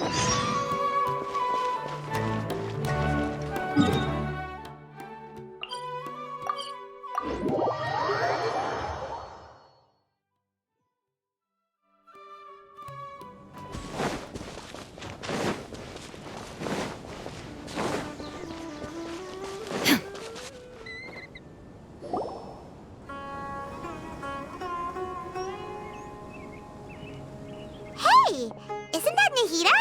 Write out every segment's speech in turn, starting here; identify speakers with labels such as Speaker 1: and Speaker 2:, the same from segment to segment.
Speaker 1: Hey, isn't that Nahida?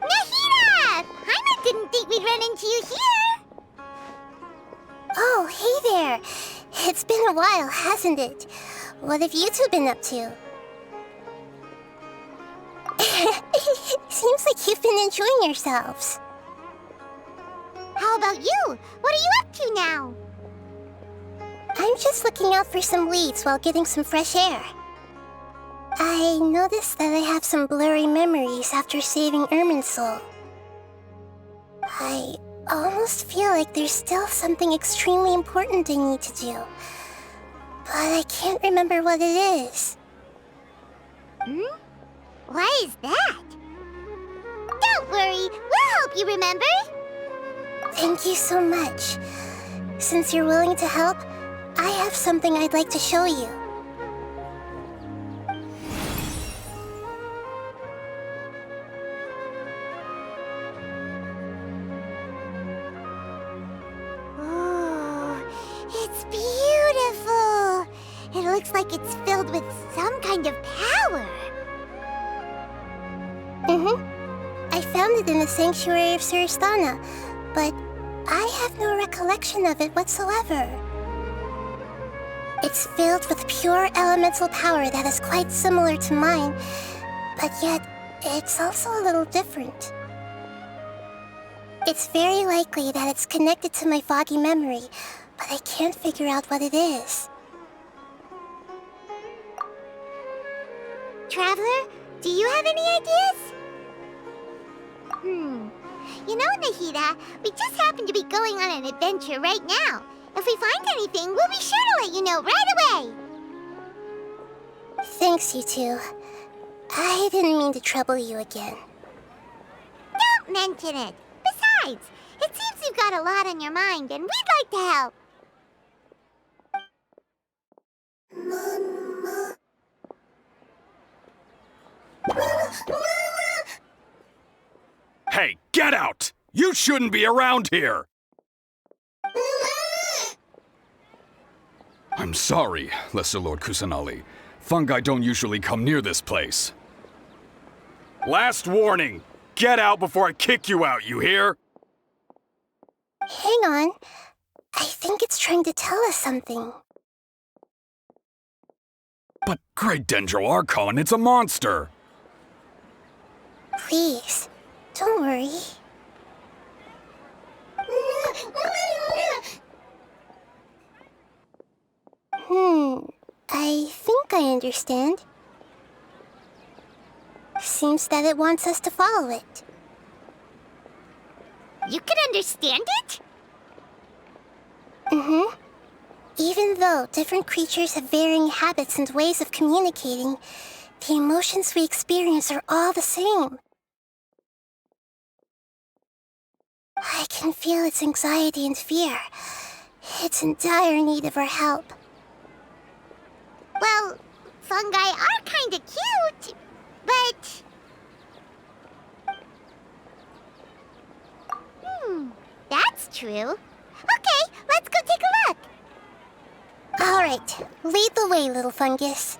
Speaker 1: Nahida! Paimon didn't think we'd run into you here.
Speaker 2: Oh, hey there. It's been a while, hasn't it? What have you two been up to? Seems like you've been enjoying yourselves.
Speaker 1: How about you? What are you up to now?
Speaker 2: I'm just looking out for some leads while getting some fresh air. I noticed that I have some blurry memories after saving Irminsul. I almost feel like there's still something extremely important I need to do, but I can't remember what it is.
Speaker 1: Why is that? Don't worry, we'll help you remember.
Speaker 2: Thank you so much. Since you're willing to help, I have something I'd like to show you.
Speaker 1: It's beautiful! It looks like it's filled with some kind of power.
Speaker 2: I found it in the sanctuary of Suristana, but I have no recollection of it whatsoever. It's filled with pure elemental power that is quite similar to mine, but yet it's also a little different. It's very likely that it's connected to my foggy memory, but I can't figure out what it is.
Speaker 1: Traveler, do you have any ideas? You know, Nahida, we just happen to be going on an adventure right now. If we find anything, we'll be sure to let you know right away.
Speaker 2: Thanks, you two. I didn't mean to trouble you again.
Speaker 1: Don't mention it. Besides, it seems you've got a lot on your mind, and we'd like to help.
Speaker 3: Hey, get out! You shouldn't be around here! I'm sorry, Lesser Lord Kusanali. Fungi don't usually come near this place. Last warning! Get out before I kick you out, you hear?
Speaker 2: Hang on. I think it's trying to tell us something.
Speaker 3: But Great Dendro Archon, it's a monster!
Speaker 2: Please, don't worry. I think I understand. Seems that it wants us to follow it.
Speaker 1: You can understand it?
Speaker 2: Even though different creatures have varying habits and ways of communicating, the emotions we experience are all the same. I can feel its anxiety and fear. It's in dire need of our help.
Speaker 1: Well, fungi are kinda cute, but... that's true. Okay, let's go take a look.
Speaker 2: All right, lead the way, little fungus.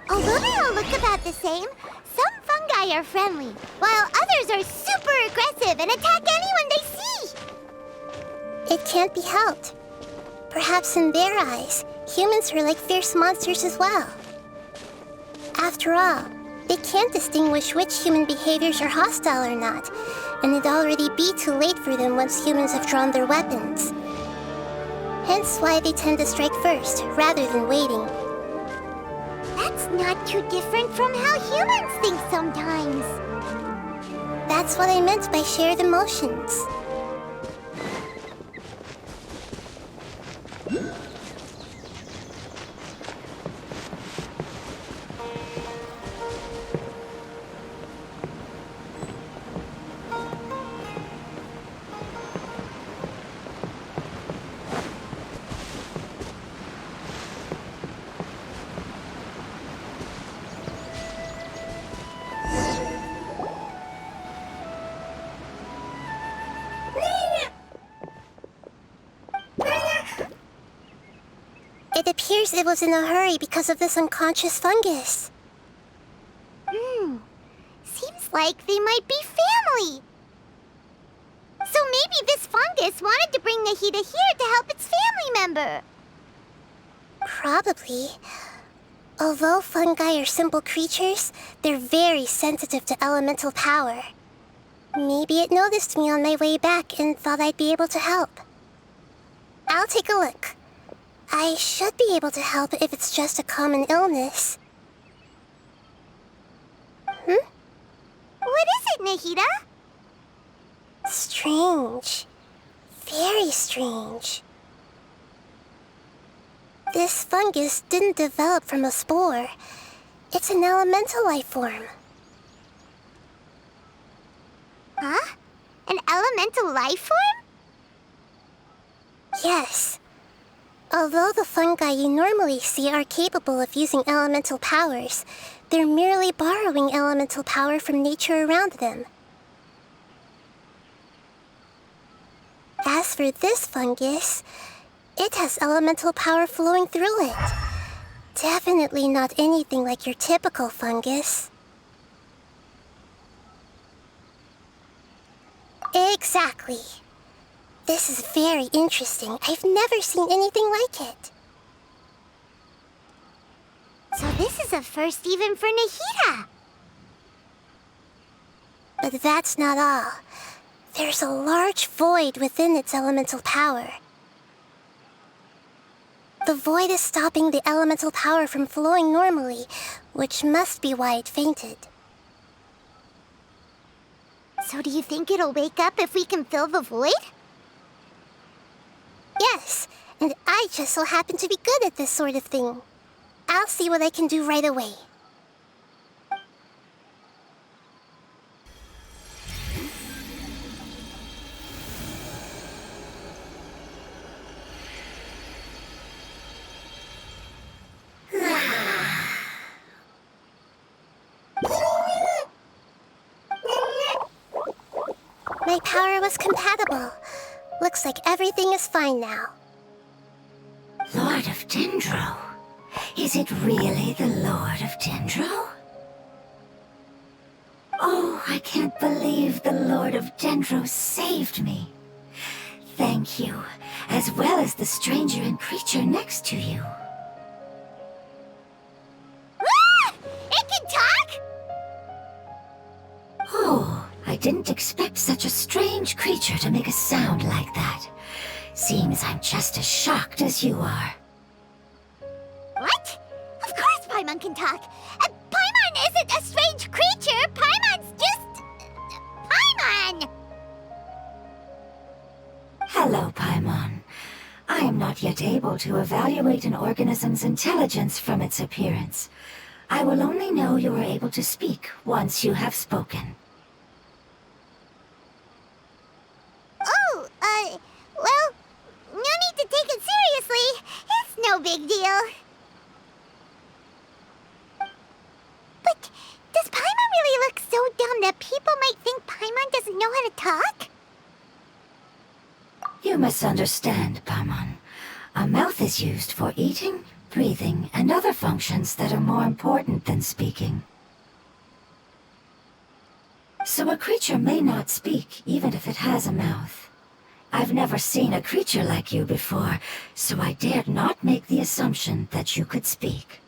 Speaker 1: Although they all look about the same, some fungi are friendly, while others are super aggressive and attack anyone they see.
Speaker 2: It can't be helped. Perhaps in their eyes, humans are like fierce monsters as well. After all, they can't distinguish which human behaviors are hostile or not, and it'd already be too late for them once humans have drawn their weapons. Hence why they tend to strike first, rather than waiting.
Speaker 1: That's not too different from how humans think sometimes.
Speaker 2: That's what I meant by shared emotions. It appears it was in a hurry because of this unconscious fungus.
Speaker 1: Seems like they might be family. So maybe this fungus wanted to bring Nahida here to help its family member.
Speaker 2: Probably. Although fungi are simple creatures, they're very sensitive to elemental power. Maybe it noticed me on my way back and thought I'd be able to help. I'll take a look. I should be able to help if it's just a common illness.
Speaker 1: What is it, Nahida?
Speaker 2: Strange. Very strange. This fungus didn't develop from a spore. It's an elemental life form.
Speaker 1: Huh? An elemental life form?
Speaker 2: Yes. Although the fungi you normally see are capable of using elemental powers, they're merely borrowing elemental power from nature around them. As for this fungus, it has elemental power flowing through it. Definitely not anything like your typical fungus. Exactly. This is very interesting. I've never seen anything like it.
Speaker 1: So this is a first even for Nahida.
Speaker 2: But that's not all. There's a large void within its elemental power. The void is stopping the elemental power from flowing normally, which must be why it fainted.
Speaker 1: So do you think it'll wake up if we can fill the void?
Speaker 2: Yes, and I just so happen to be good at this sort of thing. I'll see what I can do right away. My power was compatible. Looks like everything is fine now.
Speaker 4: Lord of Dendro? Is it really the Lord of Dendro? Oh, I can't believe the Lord of Dendro saved me. Thank you, as well as the stranger and creature next to you.
Speaker 1: Ah! It can talk?
Speaker 4: Oh, I didn't expect such a strange creature to make a sound like that. Seems I'm just as shocked as you are.
Speaker 1: What? Of course Paimon can talk. Paimon isn't a strange creature. Paimon's just... Paimon!
Speaker 4: Hello, Paimon. I am not yet able to evaluate an organism's intelligence from its appearance. I will only know you are able to speak once you have spoken.
Speaker 1: Oh, well, no need to take it seriously. It's no big deal. But does Paimon really look so dumb that people might think Paimon doesn't know how to talk?
Speaker 4: You misunderstand, Paimon. A mouth is used for eating, breathing, and other functions that are more important than speaking. So a creature may not speak, even if it has a mouth. I've never seen a creature like you before, so I dared not make the assumption that you could speak.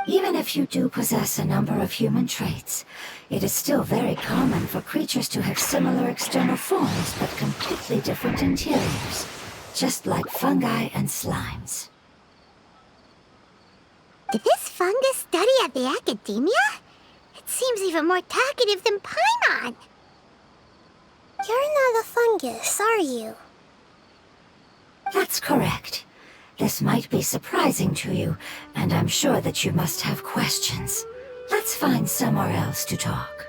Speaker 4: Even if you do possess a number of human traits, it is still very common for creatures to have similar external forms but completely different interiors, just like fungi and slimes.
Speaker 1: Did this fungus study at the academia? It seems even more talkative than Paimon.
Speaker 2: You're not a fungus, are you?
Speaker 4: That's correct. This might be surprising to you, and I'm sure that you must have questions. Let's find somewhere else to talk.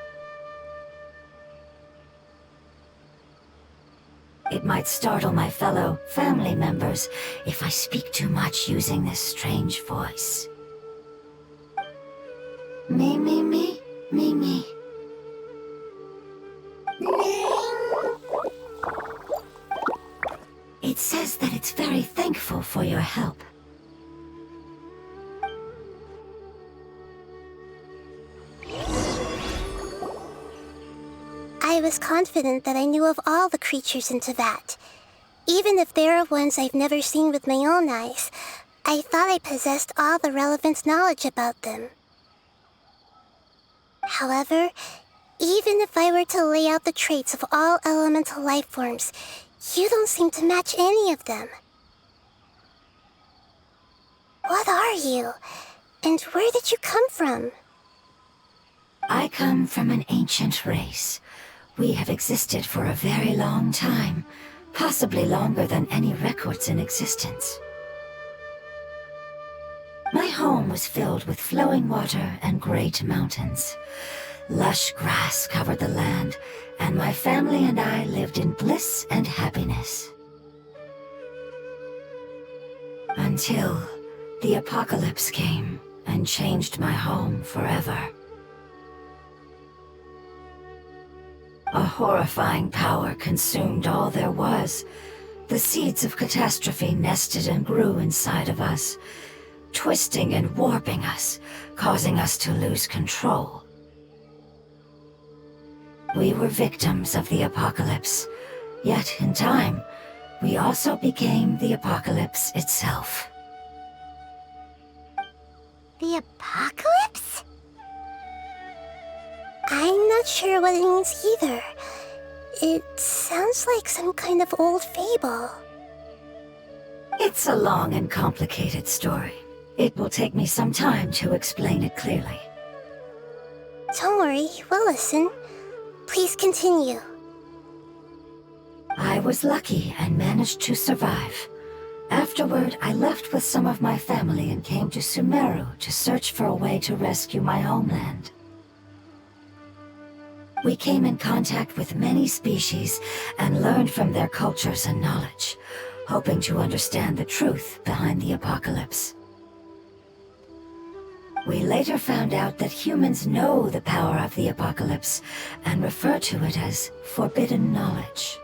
Speaker 4: It might startle my fellow family members if I speak too much using this strange voice. Me, me, me, me, me. It says that It's very thankful for your help.
Speaker 2: I was confident that I knew of all the creatures in Teyvat. Even if there are ones I've never seen with my own eyes, I thought I possessed all the relevant knowledge about them. However, even if I were to lay out the traits of all elemental life forms, you don't seem to match any of them. What are you? And where did you come from?
Speaker 4: I come from an ancient race. We have existed for a very long time, possibly longer than any records in existence. My home was filled with flowing water and great mountains. Lush grass covered the land, and my family and I lived in bliss and happiness. Until the apocalypse came and changed my home forever. A horrifying power consumed all there was. The seeds of catastrophe nested and grew inside of us, twisting and warping us, causing us to lose control. We were victims of the apocalypse, yet in time, we also became the apocalypse itself.
Speaker 1: The apocalypse?
Speaker 2: I'm not sure what it means either. It sounds like some kind of old fable.
Speaker 4: It's a long and complicated story. It will take me some time to explain it clearly.
Speaker 2: Don't worry, we'll listen. Please continue.
Speaker 4: I was lucky and managed to survive. Afterward, I left with some of my family and came to Sumeru to search for a way to rescue my homeland. We came in contact with many species and learned from their cultures and knowledge, hoping to understand the truth behind the apocalypse. We later found out that humans know the power of the apocalypse and refer to it as forbidden knowledge.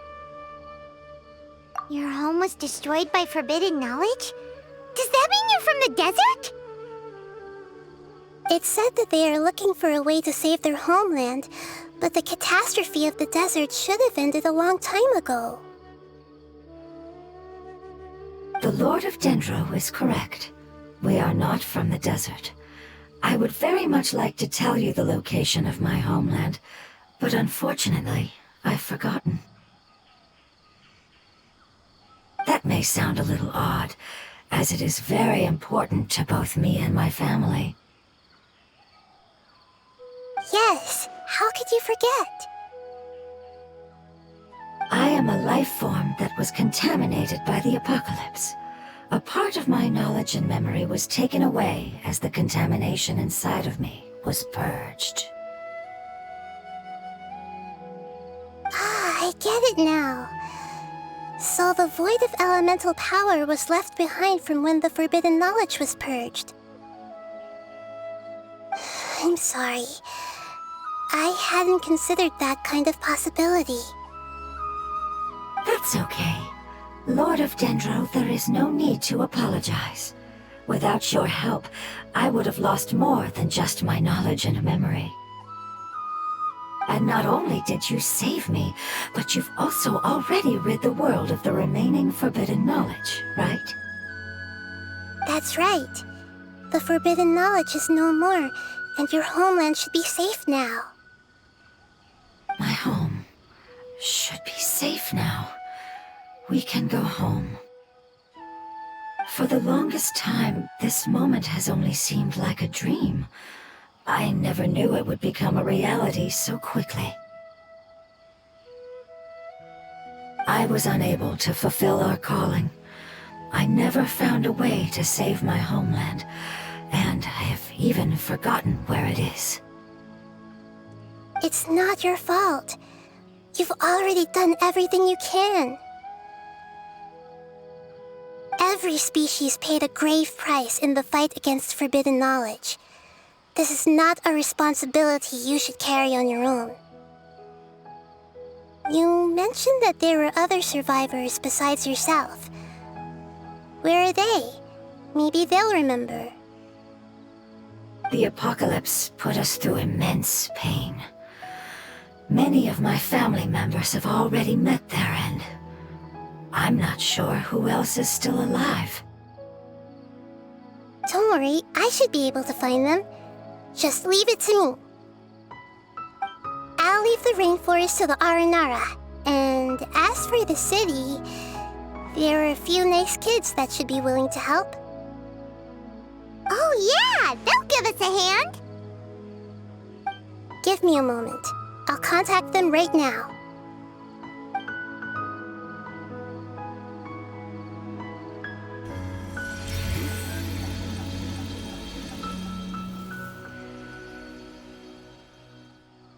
Speaker 1: Your home was destroyed by forbidden knowledge? Does that mean you're from the desert?
Speaker 2: It said that they are looking for a way to save their homeland, but the catastrophe of the desert should have ended a long time ago.
Speaker 4: The Lord of Dendro is correct. We are not from the desert. I would very much like to tell you the location of my homeland, but unfortunately, I've forgotten. That may sound a little odd, as it is very important to both me and my family.
Speaker 2: Yes, how could you forget?
Speaker 4: I am a life form that was contaminated by the apocalypse. A part of my knowledge and memory was taken away as the contamination inside of me was purged.
Speaker 2: Ah, I get it now. So the void of elemental power was left behind from when the forbidden knowledge was purged. I'm sorry. I hadn't considered that kind of possibility.
Speaker 4: That's okay. Lord of Dendro, there is no need to apologize. Without your help, I would have lost more than just my knowledge and memory. And not only did you save me, but you've also already rid the world of the remaining forbidden knowledge, right?
Speaker 2: That's right. The forbidden knowledge is no more, and your homeland should be safe now.
Speaker 4: My home should be safe now. We can go home. For the longest time, this moment has only seemed like a dream. I never knew it would become a reality so quickly. I was unable to fulfill our calling. I never found a way to save my homeland, and I have even forgotten where it is.
Speaker 2: It's not your fault. You've already done everything you can. Every species paid a grave price in the fight against forbidden knowledge. This is not a responsibility you should carry on your own. You mentioned that there were other survivors besides yourself. Where are they? Maybe they'll remember.
Speaker 4: The apocalypse put us through immense pain. Many of my family members have already met their end. I'm not sure who else is still alive.
Speaker 2: Don't worry, I should be able to find them. Just leave it to me. I'll leave the rainforest to the Aranara. And as for the city, there are a few nice kids that should be willing to help.
Speaker 1: Oh yeah, they'll give us a hand.
Speaker 2: Give me a moment. I'll contact them right now.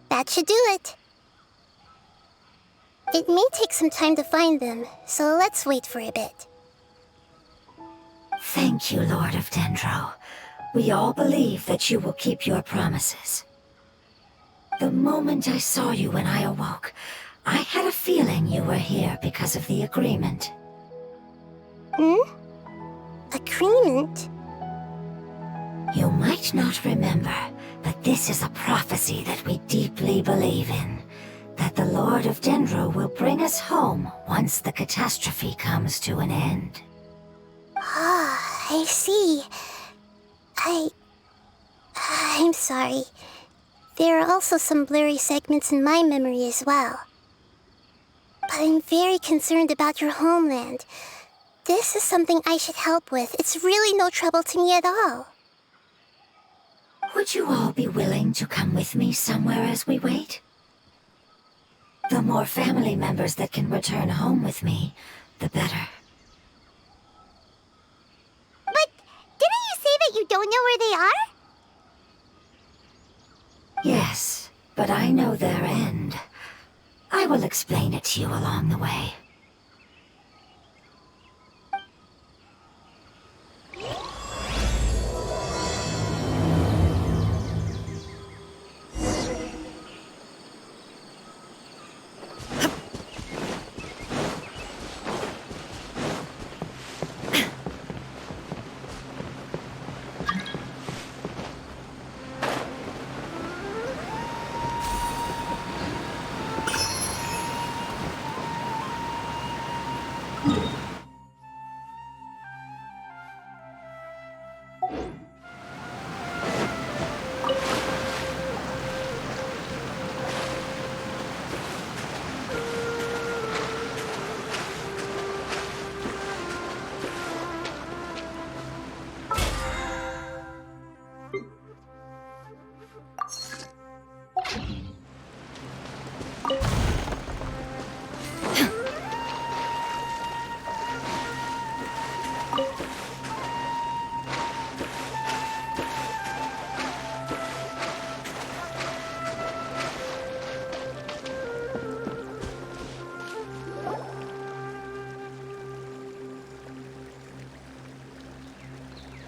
Speaker 2: That should do it. It may take some time to find them, so let's wait for a bit.
Speaker 4: Thank you, Lord of Dendro. We all believe that you will keep your promises. The moment I saw you when I awoke, I had a feeling you were here because of the agreement.
Speaker 2: Agreement?
Speaker 4: You might not remember, but this is a prophecy that we deeply believe in. That the Lord of Dendro will bring us home once the catastrophe comes to an end.
Speaker 2: Ah, I see. I'm sorry. There are also some blurry segments in my memory as well. But I'm very concerned about your homeland. This is something I should help with. It's really no trouble to me at all.
Speaker 4: Would you all be willing to come with me somewhere as we wait? The more family members that can return home with me, the better.
Speaker 1: But didn't you say that you don't know where they are?
Speaker 4: Yes, but I know their end. I will explain it to you along the way.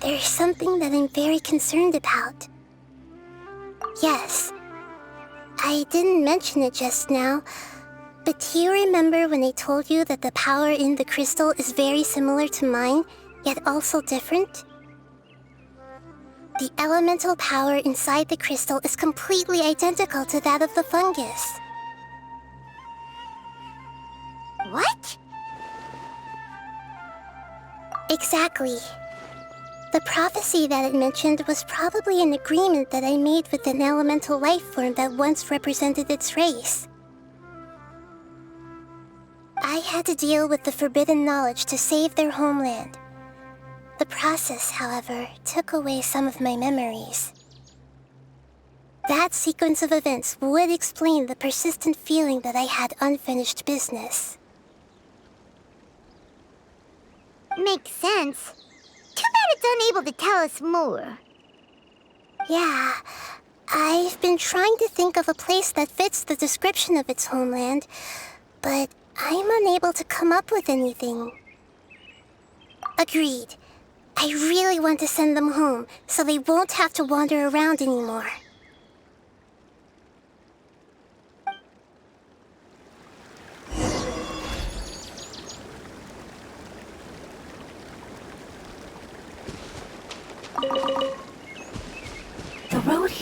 Speaker 2: There's something that I'm very concerned about. Yes, I didn't mention it just now, but do you remember when I told you that the power in the crystal is very similar to mine, yet also different? The elemental power inside the crystal is completely identical to that of the fungus.
Speaker 1: What?
Speaker 2: Exactly. The prophecy that it mentioned was probably an agreement that I made with an elemental life form that once represented its race. I had to deal with the forbidden knowledge to save their homeland. The process, however, took away some of my memories. That sequence of events would explain the persistent feeling that I had unfinished business.
Speaker 1: Makes sense. Too bad it's unable to tell us more.
Speaker 2: Yeah, I've been trying to think of a place that fits the description of its homeland, but I'm unable to come up with anything. Agreed. I really want to send them home, so they won't have to wander around anymore.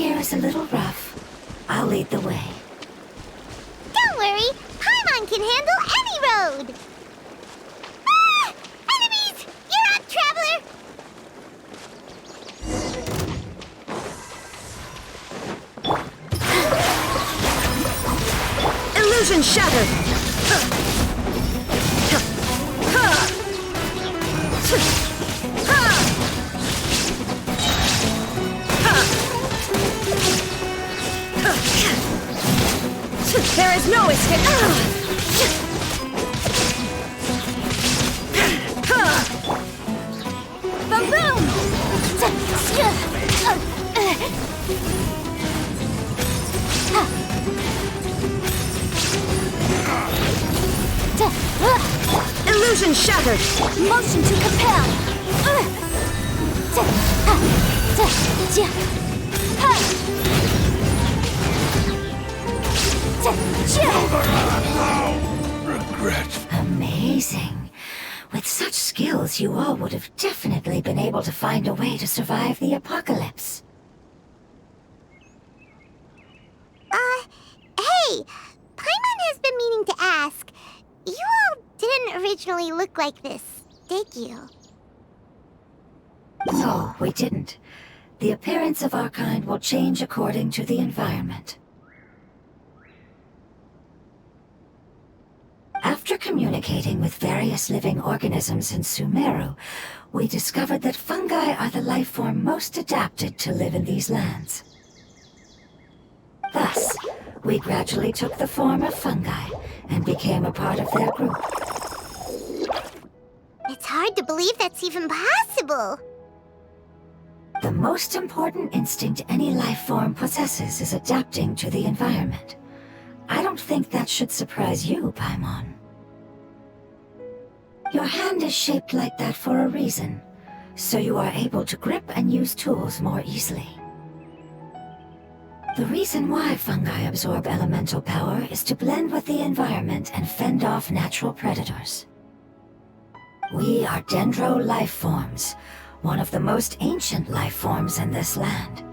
Speaker 4: here is a little rough. I'll lead the way.
Speaker 1: Don't worry, Paimon can handle any road! Ah! Enemies! You're up, traveler!
Speaker 5: Illusion shattered! There is no escape!
Speaker 1: Boom!
Speaker 5: Illusion shattered!
Speaker 1: Motion to compel!
Speaker 3: Regret.
Speaker 4: Amazing. With such skills, you all would have definitely been able to find a way to survive the apocalypse.
Speaker 1: Hey! Paimon has been meaning to ask. You all didn't originally look like this, did you?
Speaker 4: No, we didn't. The appearance of our kind will change according to the environment. After communicating with various living organisms in Sumeru, we discovered that fungi are the life form most adapted to live in these lands. Thus, we gradually took the form of fungi and became a part of their group.
Speaker 1: It's hard to believe that's even possible.
Speaker 4: The most important instinct any life form possesses is adapting to the environment. I don't think that should surprise you, Paimon. Your hand is shaped like that for a reason, so you are able to grip and use tools more easily. The reason why fungi absorb elemental power is to blend with the environment and fend off natural predators. We are dendro life forms, one of the most ancient life forms in this land.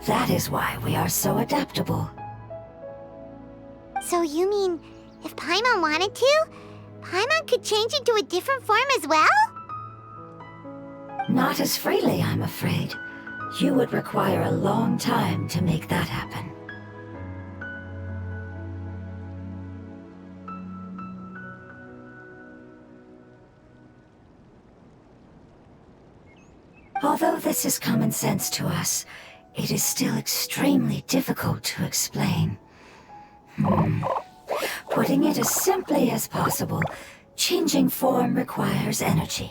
Speaker 4: That is why we are so adaptable.
Speaker 1: So you mean, if Paimon wanted to, Paimon could change into a different form as well?
Speaker 4: Not as freely, I'm afraid. You would require a long time to make that happen. Although this is common sense to us, it is still extremely difficult to explain. Putting it as simply as possible, changing form requires energy,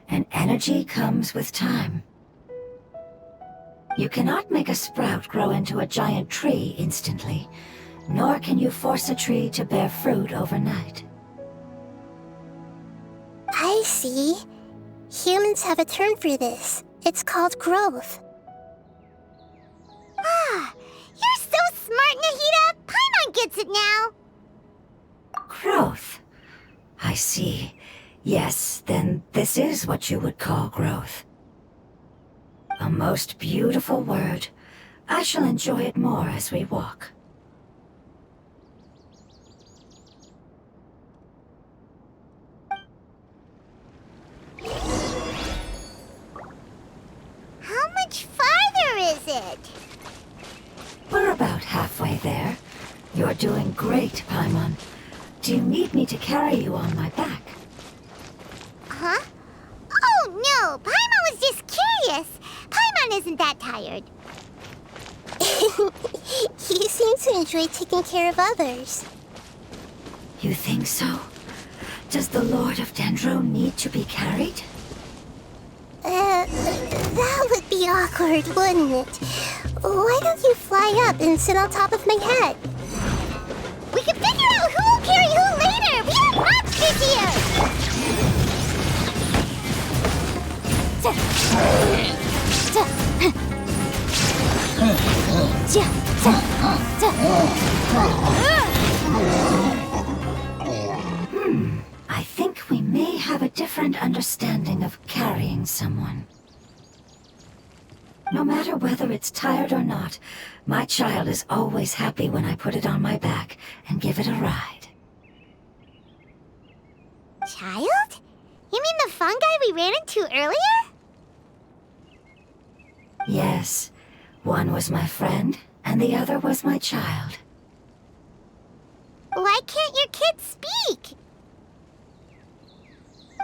Speaker 4: and energy comes with time. You cannot make a sprout grow into a giant tree instantly, nor can you force a tree to bear fruit overnight.
Speaker 2: I see. Humans have a term for this. It's called growth.
Speaker 1: Ah, you're so smart, Nahida! Paimon gets it now!
Speaker 4: Growth. I see. Yes, then this is what you would call growth. A most beautiful word. I shall enjoy it more as we walk.
Speaker 1: How much farther is it?
Speaker 4: We're about halfway there. You're doing great, Paimon. Do you need me to carry you on my back?
Speaker 1: Huh? Oh, no! Paimon was just curious! Paimon isn't that tired.
Speaker 2: You seem to enjoy taking care of others.
Speaker 4: You think so? Does the Lord of Dendro need to be carried?
Speaker 2: That would be awkward, wouldn't it? Why don't you fly up and sit on top of my head?
Speaker 1: We can figure out who will carry who later! We have monsters here!
Speaker 4: I think we may have a different understanding of carrying someone. No matter whether it's tired or not, my child is always happy when I put it on my back and give it a ride.
Speaker 1: Child? You mean the fungi we ran into earlier?
Speaker 4: Yes, one was my friend, and the other was my child.
Speaker 1: Why can't your kid speak?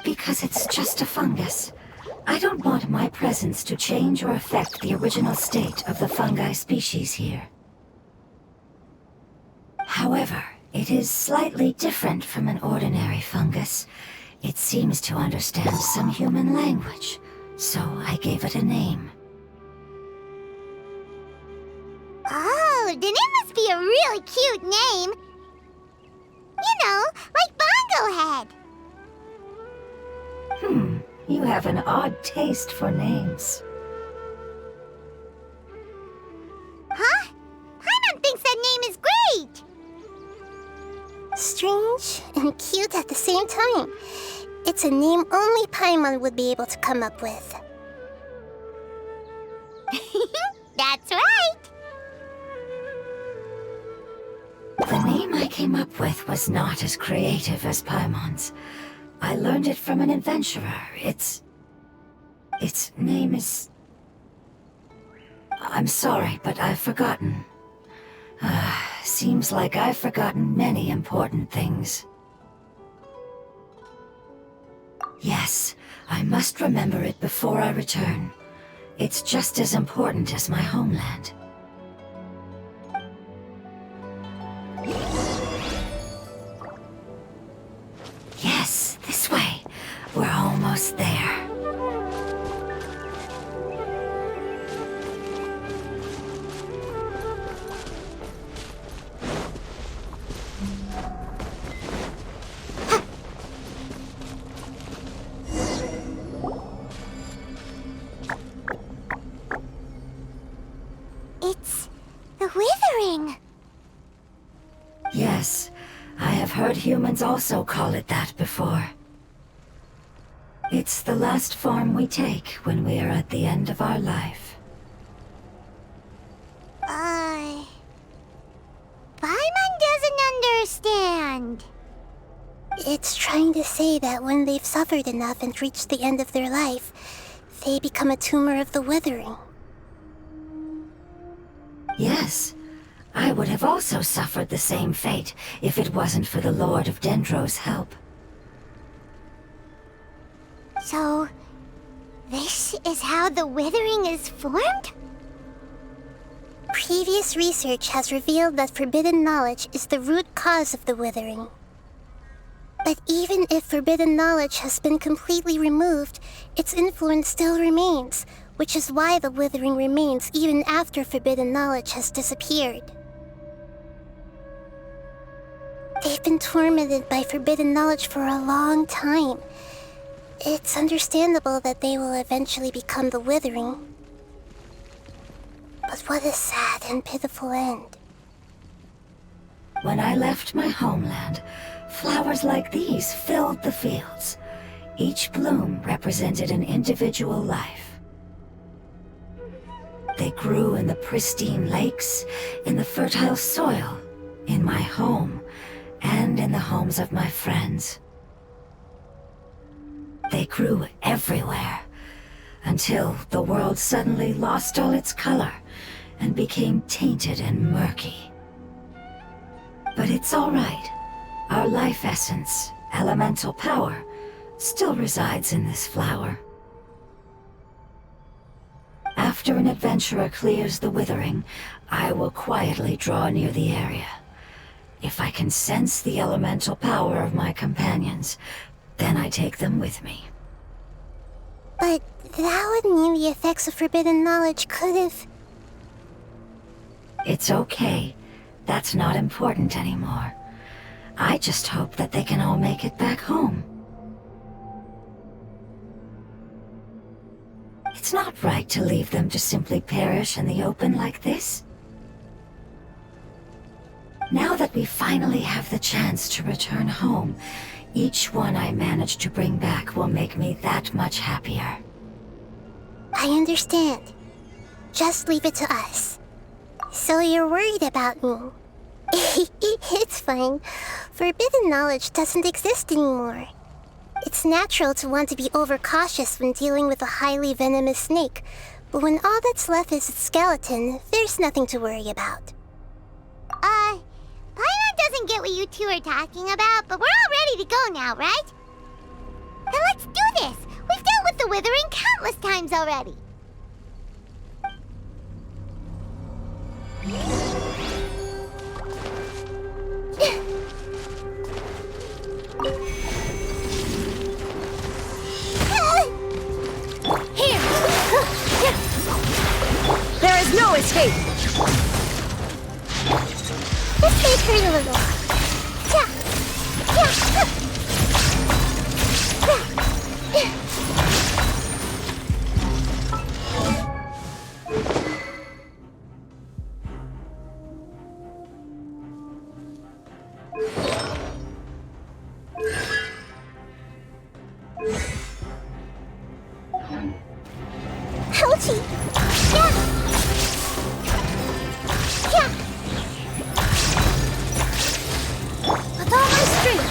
Speaker 4: Because it's just a fungus. I don't want my presence to change or affect the original state of the fungi species here. However, it is slightly different from an ordinary fungus. It seems to understand some human language, so I gave it a name.
Speaker 1: Oh, then it must be a really cute name. You know, like Bongo Head.
Speaker 4: You have an odd taste for names.
Speaker 1: Huh? Paimon thinks that name is great.
Speaker 2: Strange and cute at the same time. It's a name only Paimon would be able to come up with.
Speaker 1: That's right.
Speaker 4: The name I came up with was not as creative as Paimon's. I learned it from an adventurer. Its name is... I'm sorry, but I've forgotten. Seems like I've forgotten many important things. Yes, I must remember it before I return. It's just as important as my homeland. Yes, this way. We're almost there.
Speaker 1: It's the withering.
Speaker 4: Yes, I have heard humans also call it that before. It's the last form we take when we are at the end of our life.
Speaker 1: Paimon doesn't understand.
Speaker 2: It's trying to say that when they've suffered enough and reached the end of their life, they become a tumor of the withering.
Speaker 4: Yes, I would have also suffered the same fate if it wasn't for the Lord of Dendro's help.
Speaker 1: So, this is how the withering is formed?
Speaker 2: Previous research has revealed that forbidden knowledge is the root cause of the withering. But even if forbidden knowledge has been completely removed, its influence still remains, which is why the withering remains even after forbidden knowledge has disappeared. They've been tormented by forbidden knowledge for a long time. It's understandable that they will eventually become the withering. But what a sad and pitiful end.
Speaker 4: When I left my homeland, flowers like these filled the fields. Each bloom represented an individual life. They grew in the pristine lakes, in the fertile soil, in my home, and in the homes of my friends. They grew everywhere, until the world suddenly lost all its color and became tainted and murky. But it's all right. Our life essence, elemental power, still resides in this flower. After an adventurer clears the withering, I will quietly draw near the area. If I can sense the elemental power of my companions, then I take them with me.
Speaker 2: But that would mean the effects of forbidden knowledge could have...
Speaker 4: It's okay. That's not important anymore. I just hope that they can all make it back home. It's not right to leave them to simply perish in the open like this. Now that we finally have the chance to return home, each one I manage to bring back will make me that much happier.
Speaker 2: I understand. Just leave it to us. So you're worried about me. It's fine. Forbidden knowledge doesn't exist anymore. It's natural to want to be overcautious when dealing with a highly venomous snake, but when all that's left is its skeleton, there's nothing to worry about.
Speaker 1: Paimon doesn't get what you two are talking about, but we're all ready to go now, right? Then let's do this! We've dealt with the withering countless times already!
Speaker 2: Here!
Speaker 5: There is no escape!
Speaker 2: This may hurt a little. Ouchie! With all my strength!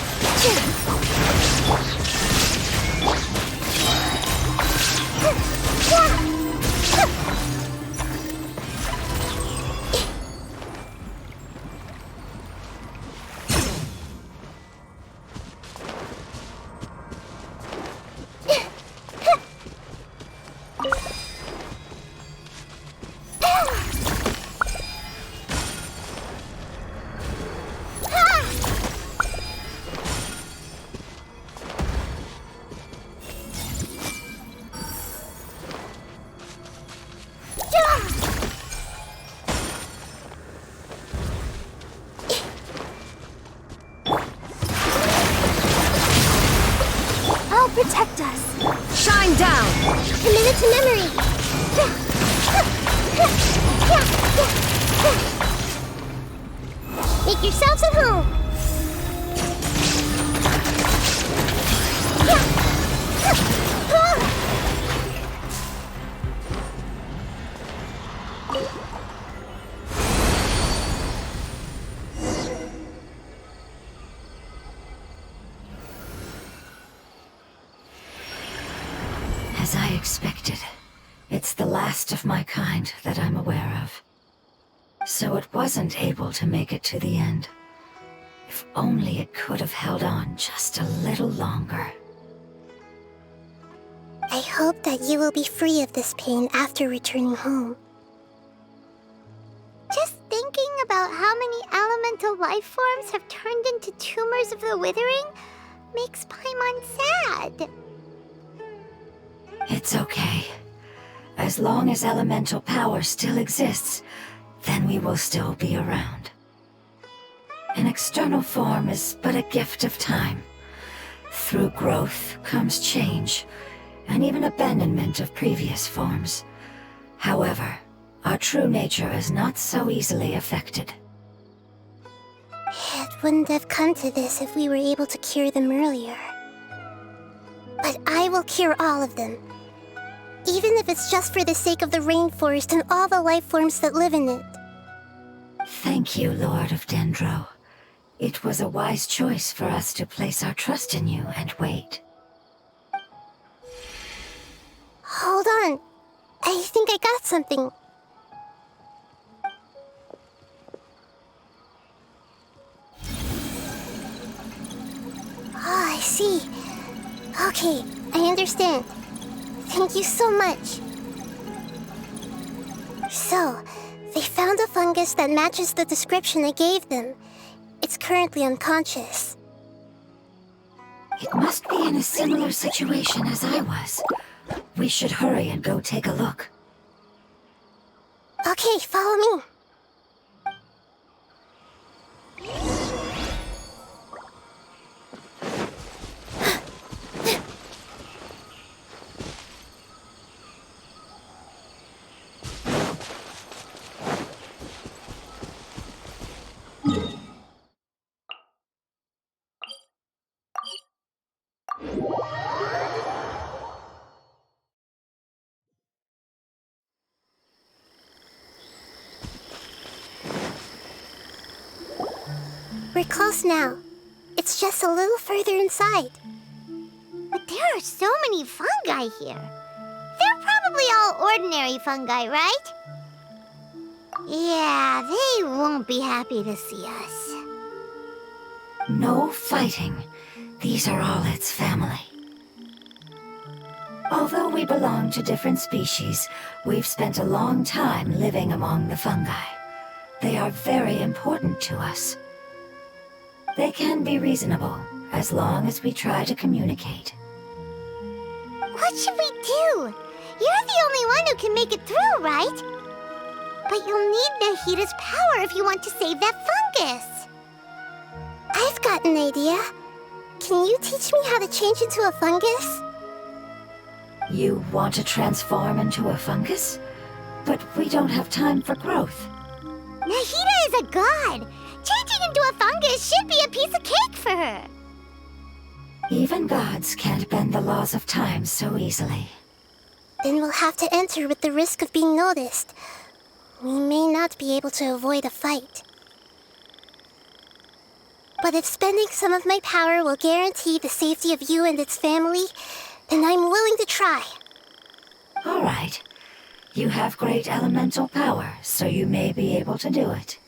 Speaker 2: I'll protect us.
Speaker 5: Shine down!
Speaker 2: Commit it to memory. Make yourselves at home.
Speaker 4: As I expected, it's the last of my kind that I'm aware of. So it wasn't able to make it to the end. If only it could have held on just a little longer.
Speaker 2: I hope that you will be free of this pain after returning home.
Speaker 1: Just thinking about how many elemental life forms have turned into tumors of the withering makes Paimon sad.
Speaker 4: It's okay. As long as elemental power still exists, then we will still be around. An external form is but a gift of time. Through growth comes change, and even abandonment of previous forms. However, our true nature is not so easily affected.
Speaker 2: It wouldn't have come to this if we were able to cure them earlier. But I will cure all of them. Even if it's just for the sake of the rainforest and all the life forms that live in it.
Speaker 4: Thank you, Lord of Dendro. It was a wise choice for us to place our trust in you and wait.
Speaker 2: Hold on. I think I got something. Oh, I see. Okay, I understand. Thank you so much. So, they found a fungus that matches the description I gave them. It's currently unconscious.
Speaker 4: It must be in a similar situation as I was. We should hurry and go take a look.
Speaker 2: Okay, follow me. We're close now. It's just a little further inside.
Speaker 1: But there are so many fungi here. They're probably all ordinary fungi, right? Yeah, they won't be happy to see us.
Speaker 4: No fighting. These are all its family. Although we belong to different species, we've spent a long time living among the fungi. They are very important to us. They can be reasonable, as long as we try to communicate.
Speaker 1: What should we do? You're the only one who can make it through, right? But you'll need Nahida's power if you want to save that fungus.
Speaker 2: I've got an idea. Can you teach me how to change into a fungus?
Speaker 4: You want to transform into a fungus? But we don't have time for growth.
Speaker 1: Nahida is a god. Changing into a fungus should be a piece of cake for her.
Speaker 4: Even gods can't bend the laws of time so easily.
Speaker 2: Then we'll have to enter with the risk of being noticed. We may not be able to avoid a fight. But if spending some of my power will guarantee the safety of you and its family, then I'm willing to try.
Speaker 4: All right. You have great elemental power, so you may be able to do it.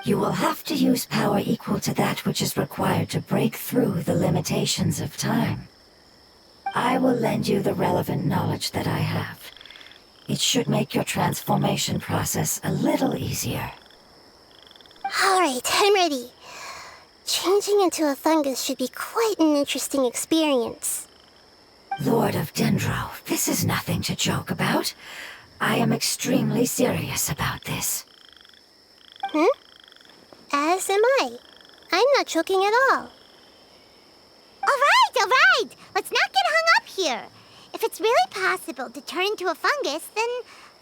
Speaker 4: You will have to use power equal to that which is required to break through the limitations of time. I will lend you the relevant knowledge that I have. It should make your transformation process a little easier.
Speaker 2: All right, I'm ready. Changing into a fungus should be quite an interesting experience.
Speaker 4: Lord of Dendro, this is nothing to joke about. I am extremely serious about this.
Speaker 2: As am I. I'm not joking at all.
Speaker 1: All right. Let's not get hung up here. If it's really possible to turn into a fungus, then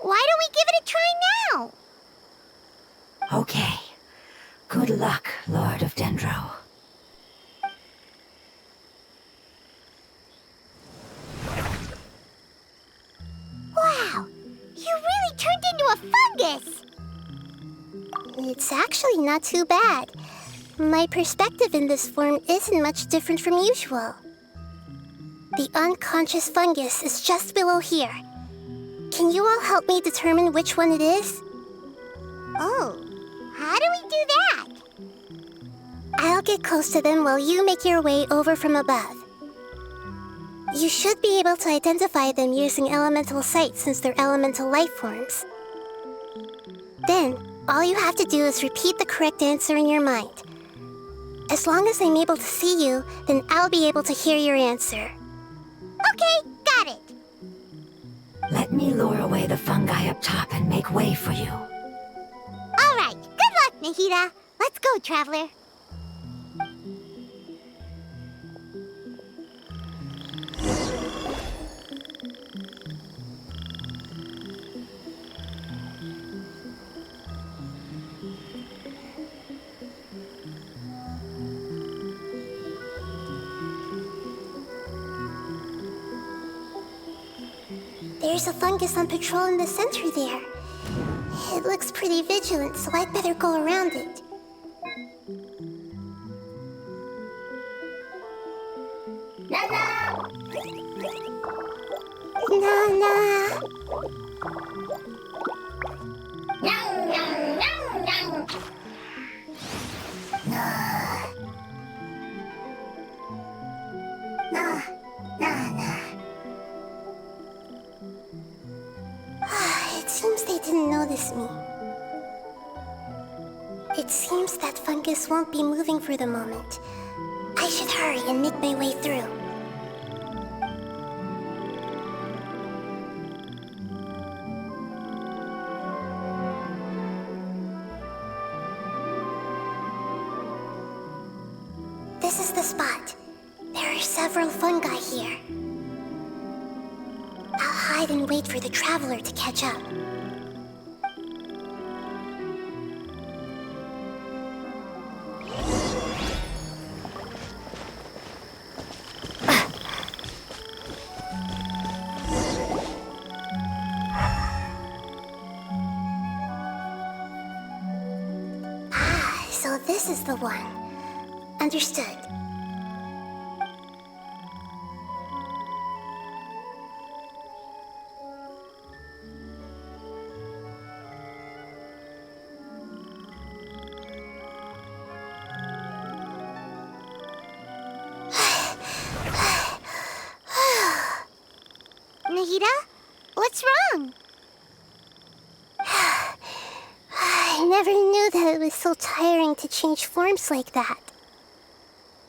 Speaker 1: why don't we give it a try now?
Speaker 4: Okay. Good luck, Lord of Dendro.
Speaker 1: Wow, you really turned into a fungus!
Speaker 2: It's actually not too bad. My perspective in this form isn't much different from usual. The unconscious fungus is just below here. Can you all help me determine which one it is?
Speaker 1: Oh, how do we do that?
Speaker 2: I'll get close to them while you make your way over from above. You should be able to identify them using elemental sight since they're elemental life forms. Then, all you have to do is repeat the correct answer in your mind. As long as I'm able to see you, then I'll be able to hear your answer.
Speaker 1: Okay, got it.
Speaker 4: Let me lure away the fungi up top and make way for you.
Speaker 1: All right, good luck, Nahida. Let's go, Traveler.
Speaker 2: There's a fungus on patrol in the center there. It looks pretty vigilant, so I'd better go around it. Nana! It seems they didn't notice me. It seems that fungus won't be moving for the moment. I should hurry and make my way through. This is the spot. There are several fungi here. I'll hide and wait for the traveler to catch up. So this is the one. Understood.
Speaker 1: Nahida, what's wrong?
Speaker 2: I never knew that it was so tiring to change forms like that.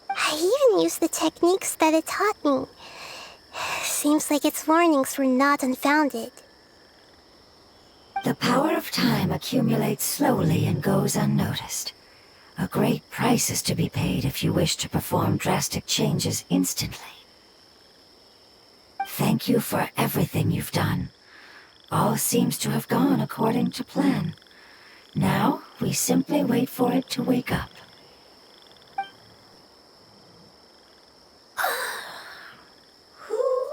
Speaker 2: I even used the techniques that it taught me. Seems like its warnings were not unfounded.
Speaker 4: The power of time accumulates slowly and goes unnoticed. A great price is to be paid if you wish to perform drastic changes instantly. Thank you for everything you've done. All seems to have gone according to plan. Now, we simply wait for it to wake up.
Speaker 1: Who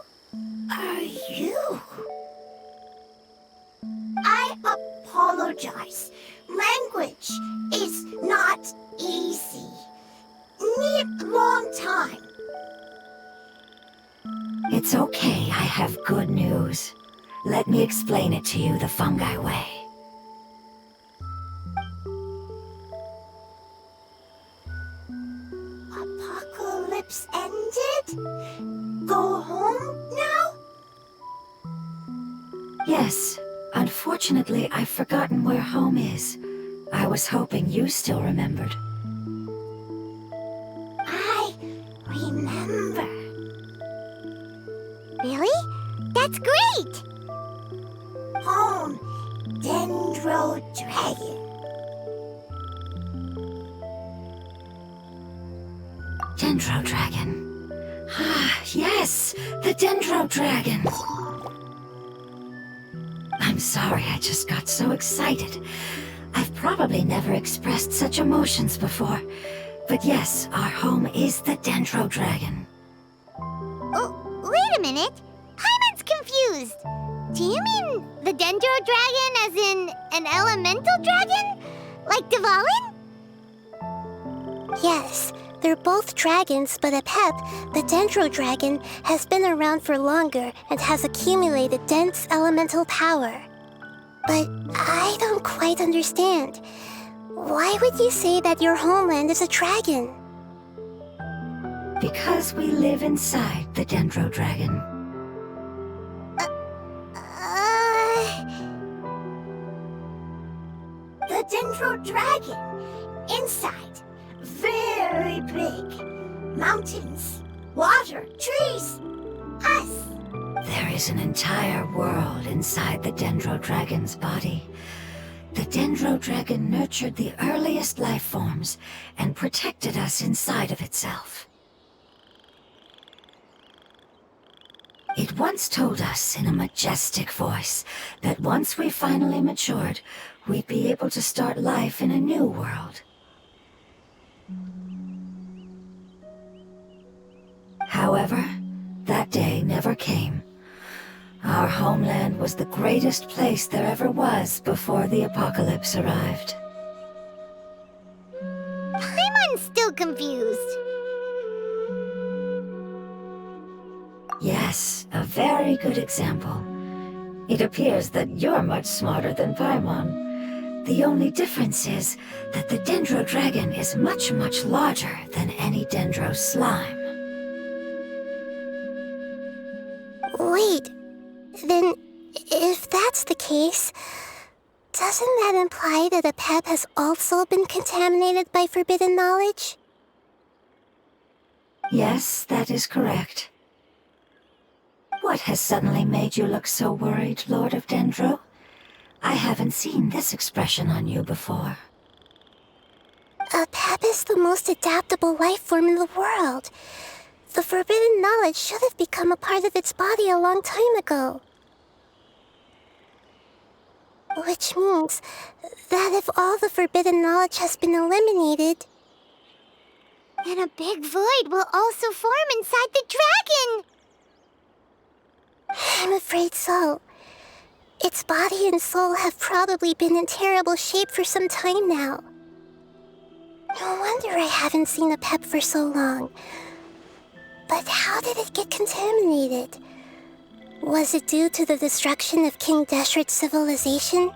Speaker 1: are you? I apologize. Language is not easy. Need long time.
Speaker 4: It's okay, I have good news. Let me explain it to you the fungi way.
Speaker 1: Apocalypse ended? Go home now?
Speaker 4: Yes, unfortunately I've forgotten where home is. I was hoping you still remembered.
Speaker 1: I remember. Really? That's great! Home, Dendro Dragon.
Speaker 4: Dendro Dragon. Ah, yes, the Dendro Dragon. I'm sorry, I just got so excited. I've probably never expressed such emotions before. But yes, our home is the Dendro Dragon.
Speaker 1: Oh, wait a minute. Paimon's confused. Do you mean the Dendro Dragon as in an elemental dragon? Like Dvalin?
Speaker 2: Yes, they're both dragons, but Apep, the Dendro Dragon, has been around for longer and has accumulated dense elemental power. But I don't quite understand. Why would you say that your homeland is a dragon?
Speaker 4: Because we live inside the Dendro Dragon.
Speaker 1: The Dendro Dragon. Inside. Very big. Mountains, water, trees, us.
Speaker 4: There is an entire world inside the Dendro Dragon's body. The Dendro Dragon nurtured the earliest life forms and protected us inside of itself. It once told us in a majestic voice that once we finally matured, we'd be able to start life in a new world. However, that day never came. Our homeland was the greatest place there ever was before the apocalypse arrived.
Speaker 1: Paimon's still confused.
Speaker 4: Yes, a very good example. It appears that you're much smarter than Paimon. The only difference is that the Dendro Dragon is much, much larger than any Dendro slime.
Speaker 2: Wait, then if that's the case, doesn't that imply that Apep has also been contaminated by forbidden knowledge?
Speaker 4: Yes, that is correct. What has suddenly made you look so worried, Lord of Dendro? I haven't seen this expression on you before.
Speaker 2: Apep is the most adaptable life form in the world. The forbidden knowledge should have become a part of its body a long time ago. Which means that if all the forbidden knowledge has been eliminated,
Speaker 1: then a big void will also form inside the dragon.
Speaker 2: I'm afraid so. Its body and soul have probably been in terrible shape for some time now. No wonder I haven't seen a pep for so long. But how did it get contaminated? Was it due to the destruction of King Deshret's civilization?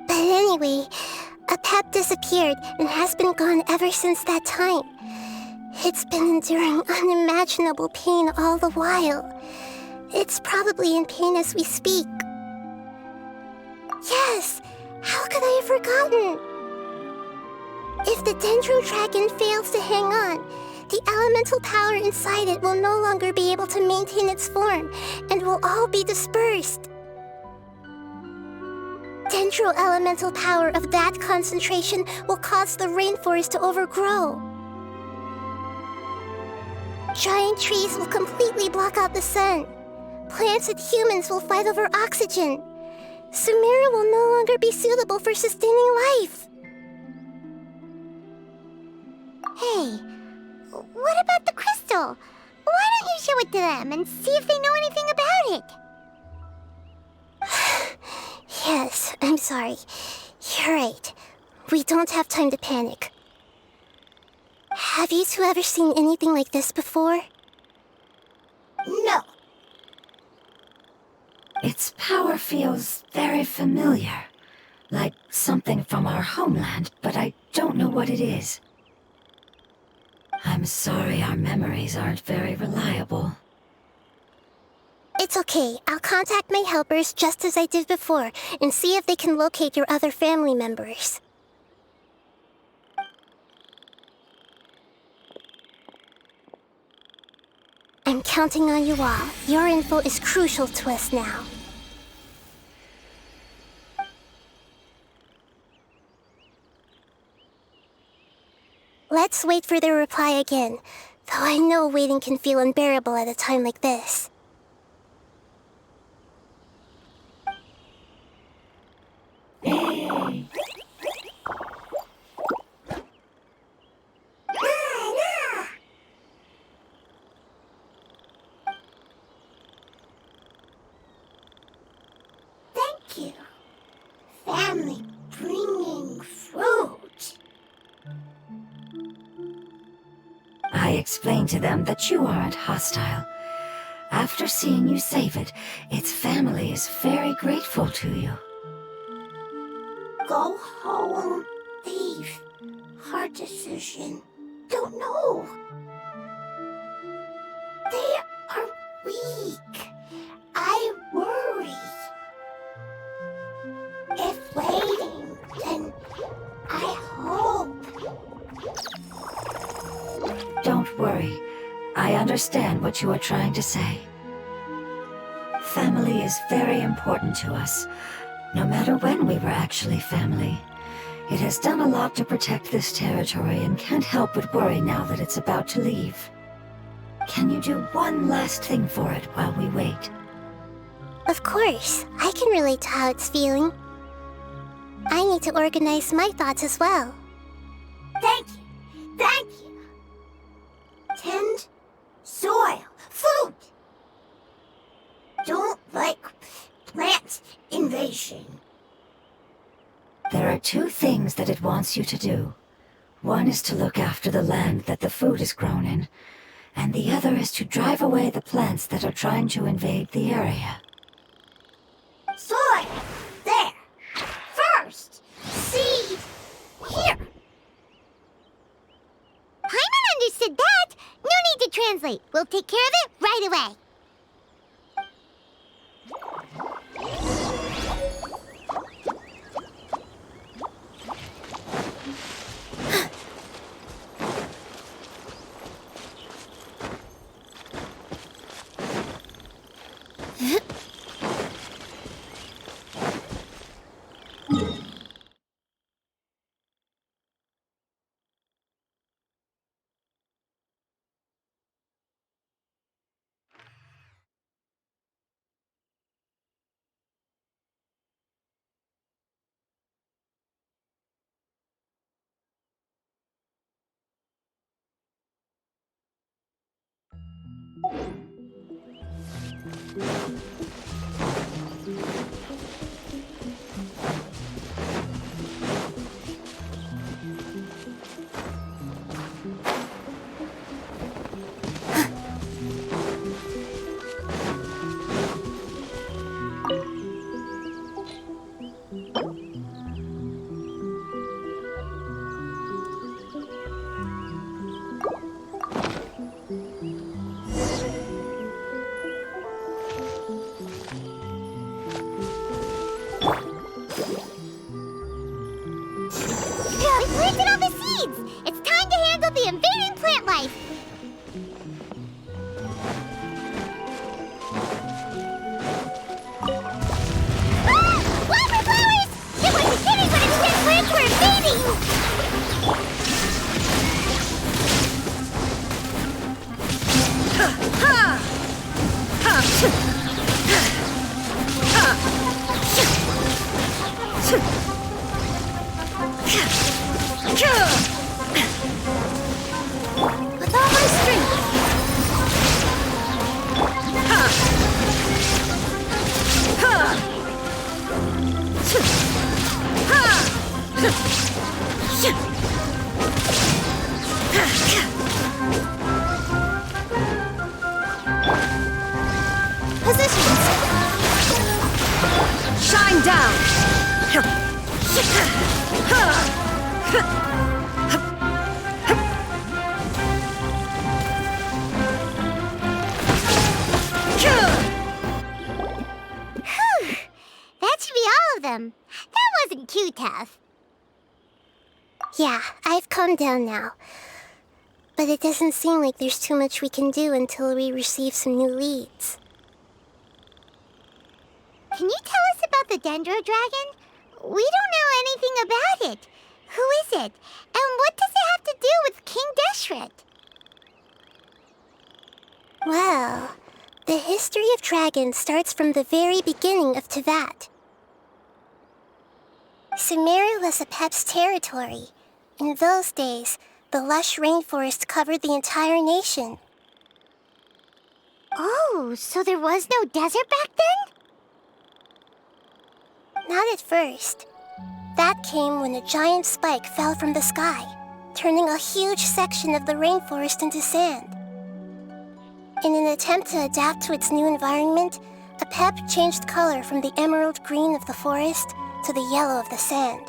Speaker 2: But anyway, a pep disappeared and has been gone ever since that time. It's been enduring unimaginable pain all the while. It's probably in pain as we speak. Yes! How could I have forgotten? If the Dendro Dragon fails to hang on, the elemental power inside it will no longer be able to maintain its form and will all be dispersed. Dendro elemental power of that concentration will cause the rainforest to overgrow. Giant trees will completely block out the sun. Plants and humans will fight over oxygen. Sumeru will no longer be suitable for sustaining life.
Speaker 1: Hey, what about the crystal? Why don't you show it to them and see if they know anything about it?
Speaker 2: Yes, I'm sorry. You're right. We don't have time to panic. Have you two ever seen anything like this before?
Speaker 1: No.
Speaker 4: Its power feels very familiar. Like something from our homeland, but I don't know what it is. I'm sorry our memories aren't very reliable.
Speaker 2: It's okay. I'll contact my helpers just as I did before and see if they can locate your other family members. I'm counting on you all. Your info is crucial to us now. Let's wait for their reply again, though I know waiting can feel unbearable at a time like this.
Speaker 1: Thank you. Family bringing fruit.
Speaker 4: I explained to them that you aren't hostile. After seeing you save it, its family is very grateful to you.
Speaker 1: Go home. Leave. Hard decision. Don't know. They are weak. I worry. If waiting, then I hope.
Speaker 4: Don't worry. I understand what you are trying to say. Family is very important to us, no matter when we were actually family. It has done a lot to protect this territory and can't help but worry now that it's about to leave. Can you do one last thing for it while we wait?
Speaker 2: Of course, I can relate to how it's feeling. I need to organize my thoughts as well.
Speaker 1: Thank you. Thank you. Tend soil. Food. Don't like plant invasion.
Speaker 4: There are two things that it wants you to do. One is to look after the land that the food is grown in, and the other is to drive away the plants that are trying to invade the area.
Speaker 1: Soil. There. First. Seed. Here. Paimon understood that. No need to translate. We'll take care of it right away.
Speaker 2: With all my strength!
Speaker 5: Positions! Shine down!
Speaker 1: That should be all of them. That wasn't too tough.
Speaker 2: Yeah, I've calmed down now. But it doesn't seem like there's too much we can do until we receive some new leads.
Speaker 1: Can you tell us about the Dendro Dragon? We don't know anything about it. Who is it? And what does it have to do with King Deshret?
Speaker 2: Well, the history of dragons starts from the very beginning of Tevat. Sumeru was Apep's territory. In those days, the lush rainforest covered the entire nation.
Speaker 1: Oh, so there was no desert back then?
Speaker 2: Not at first. That came when a giant spike fell from the sky, turning a huge section of the rainforest into sand. In an attempt to adapt to its new environment, Apep changed color from the emerald green of the forest to the yellow of the sand.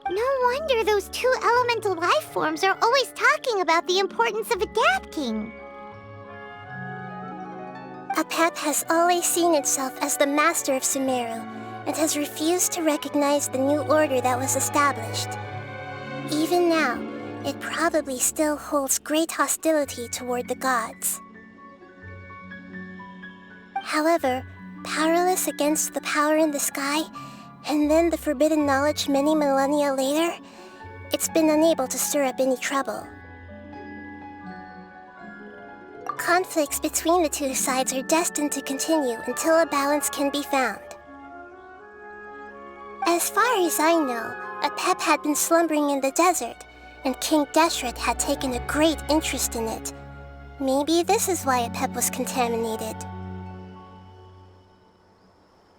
Speaker 1: No wonder those two elemental life forms are always talking about the importance of adapting.
Speaker 2: Apep has always seen itself as the master of Sumeru and has refused to recognize the new order that was established. Even now, it probably still holds great hostility toward the gods. However, powerless against the power in the sky, and then the forbidden knowledge many millennia later, it's been unable to stir up any trouble. Conflicts between the two sides are destined to continue until a balance can be found. As far as I know, Apep had been slumbering in the desert, and King Deshret had taken a great interest in it. Maybe this is why Apep was contaminated.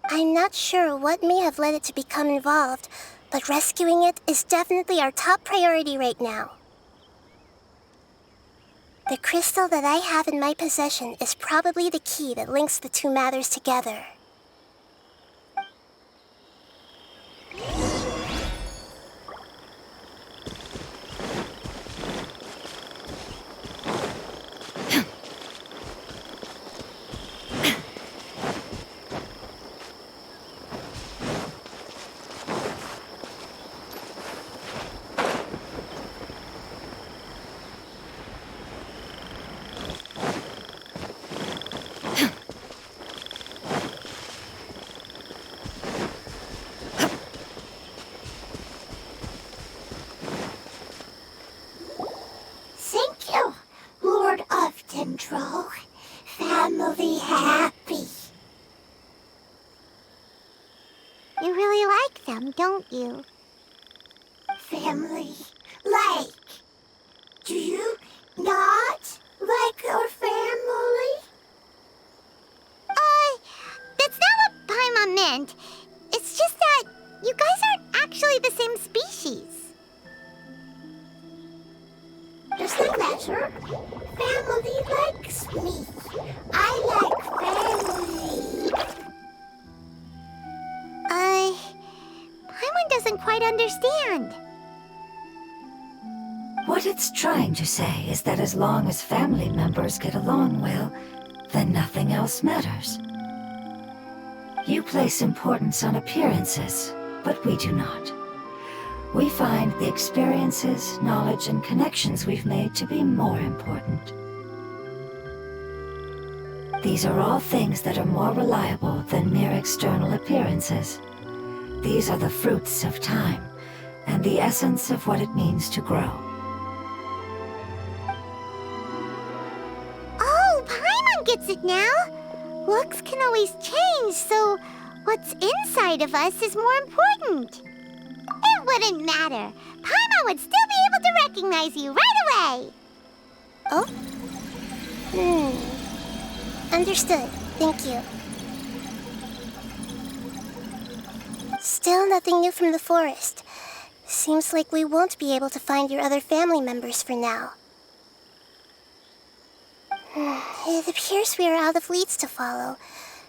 Speaker 2: I'm not sure what may have led it to become involved, but rescuing it is definitely our top priority right now. The crystal that I have in my possession is probably the key that links the two matters together.
Speaker 1: Thank you, Lord of Dendro. Family happy. You really like them, don't you? Family like. Do you not like your family? That's not what Paimon meant. It's just that you guys aren't actually the same species. Doesn't matter. Family likes me. I like family. Paimon doesn't quite understand.
Speaker 4: What it's trying to say is that as long as family members get along well, then nothing else matters. You place importance on appearances, but we do not. We find the experiences, knowledge, and connections we've made to be more important. These are all things that are more reliable than mere external appearances. These are the fruits of time, and the essence of what it means to grow.
Speaker 1: Oh, Paimon everyone gets it now. Looks can always change, so what's inside of us is more important. It wouldn't matter. Paimon would still be able to recognize you right away.
Speaker 2: Oh? Understood. Thank you. Still nothing new from the forest. Seems like we won't be able to find your other family members for now. It appears we are out of leads to follow.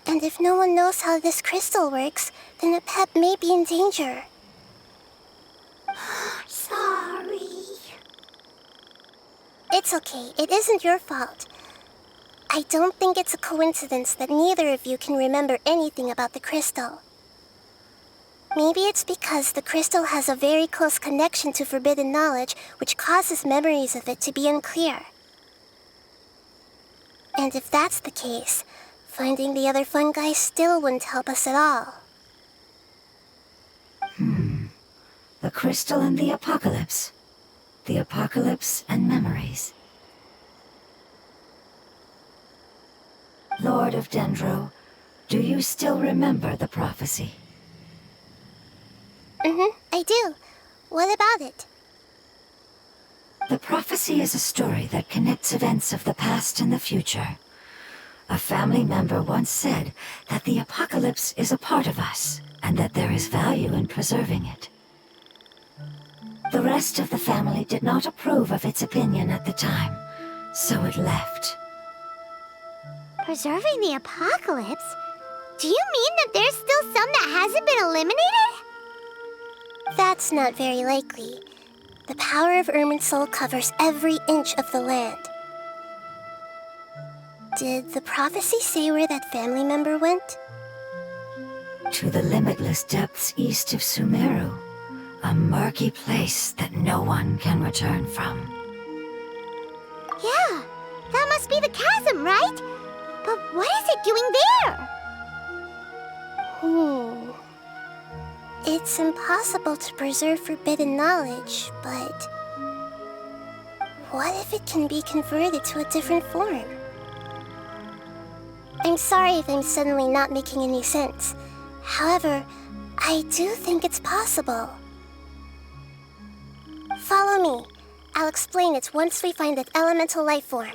Speaker 2: And if no one knows how this crystal works, then a pet may be in danger.
Speaker 1: Sorry.
Speaker 2: It's okay. It isn't your fault. I don't think it's a coincidence that neither of you can remember anything about the crystal. Maybe it's because the crystal has a very close connection to forbidden knowledge, which causes memories of it to be unclear. And if that's the case, finding the other fungi still wouldn't help us at all.
Speaker 4: The crystal and the apocalypse. The apocalypse and memories. Lord of Dendro, do you still remember the prophecy?
Speaker 2: I do. What about it?
Speaker 4: The prophecy is a story that connects events of the past and the future. A family member once said that the apocalypse is a part of us, and that there is value in preserving it. The rest of the family did not approve of its opinion at the time, so it left.
Speaker 1: Preserving the apocalypse? Do you mean that there's still some that hasn't been eliminated?
Speaker 2: That's not very likely. The power of Irminsul covers every inch of the land. Did the prophecy say where that family member went?
Speaker 4: To the limitless depths east of Sumeru, a murky place that no one can return from.
Speaker 1: Yeah, that must be the chasm, right? But what is it doing there?
Speaker 2: It's impossible to preserve forbidden knowledge, but... what if it can be converted to a different form? I'm sorry if I'm suddenly not making any sense. However, I do think it's possible. Follow me. I'll explain it once we find that elemental life form.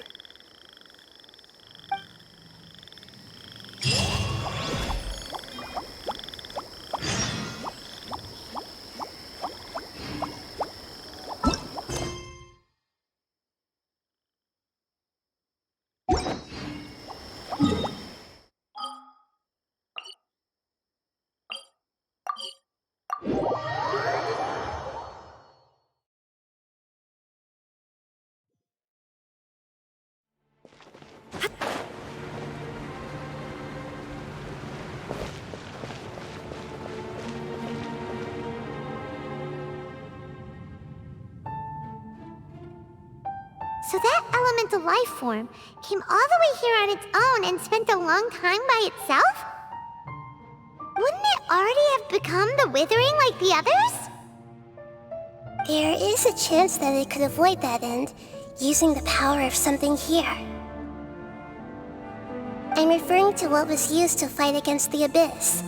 Speaker 1: So that elemental life form came all the way here on its own and spent a long time by itself? Wouldn't it already have become the Withering like the others?
Speaker 2: There is a chance that it could avoid that end, using the power of something here. I'm referring to what was used to fight against the Abyss.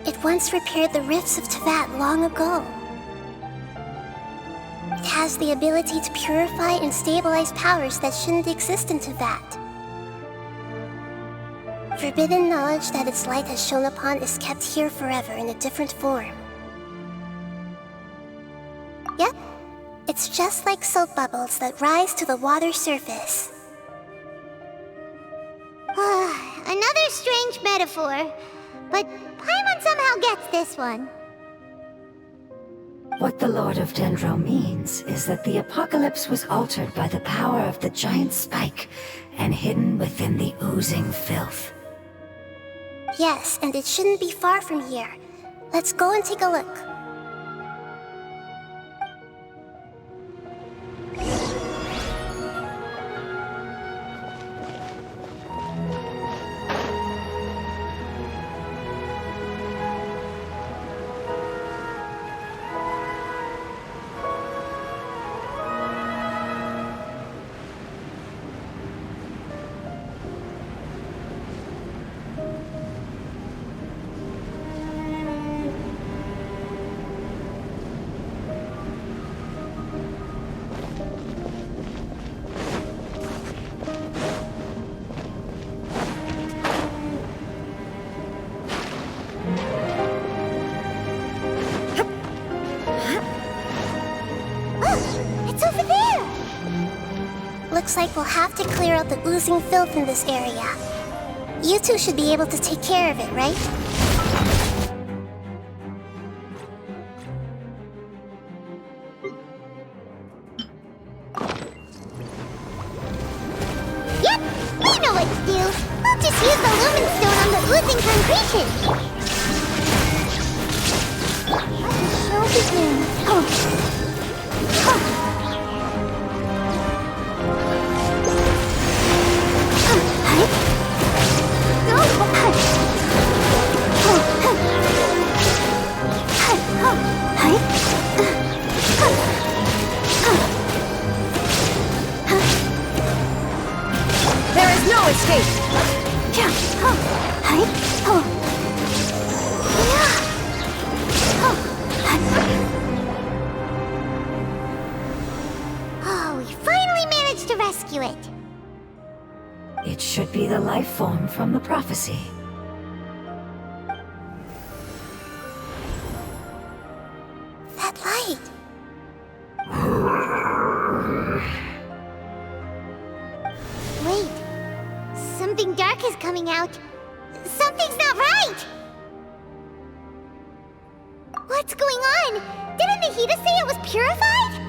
Speaker 2: It once repaired the rifts of Teyvat long ago. It has the ability to purify and stabilize powers that shouldn't exist in Teyvat. Forbidden knowledge that its light has shone upon is kept here forever in a different form. Yep, it's just like soap bubbles that rise to the water's surface.
Speaker 1: Another strange metaphor, but Paimon somehow gets this one.
Speaker 4: What the Lord of Dendro means is that the apocalypse was altered by the power of the giant spike and hidden within the oozing filth.
Speaker 2: Yes, and it shouldn't be far from here. Let's go and take a look. Looks like we'll have to clear out the oozing filth in this area. You two should be able to take care of it, right?
Speaker 1: Yep, we know what to do. We'll just use the lumen stone on the oozing concretion. Let the show begin.
Speaker 5: There is no escape.
Speaker 1: Oh, we finally managed to rescue it.
Speaker 4: It should be the life form from the prophecy.
Speaker 2: That light.
Speaker 1: Wait, something dark is coming out. Something's not right! What's going on? Didn't Nahida say it was purified?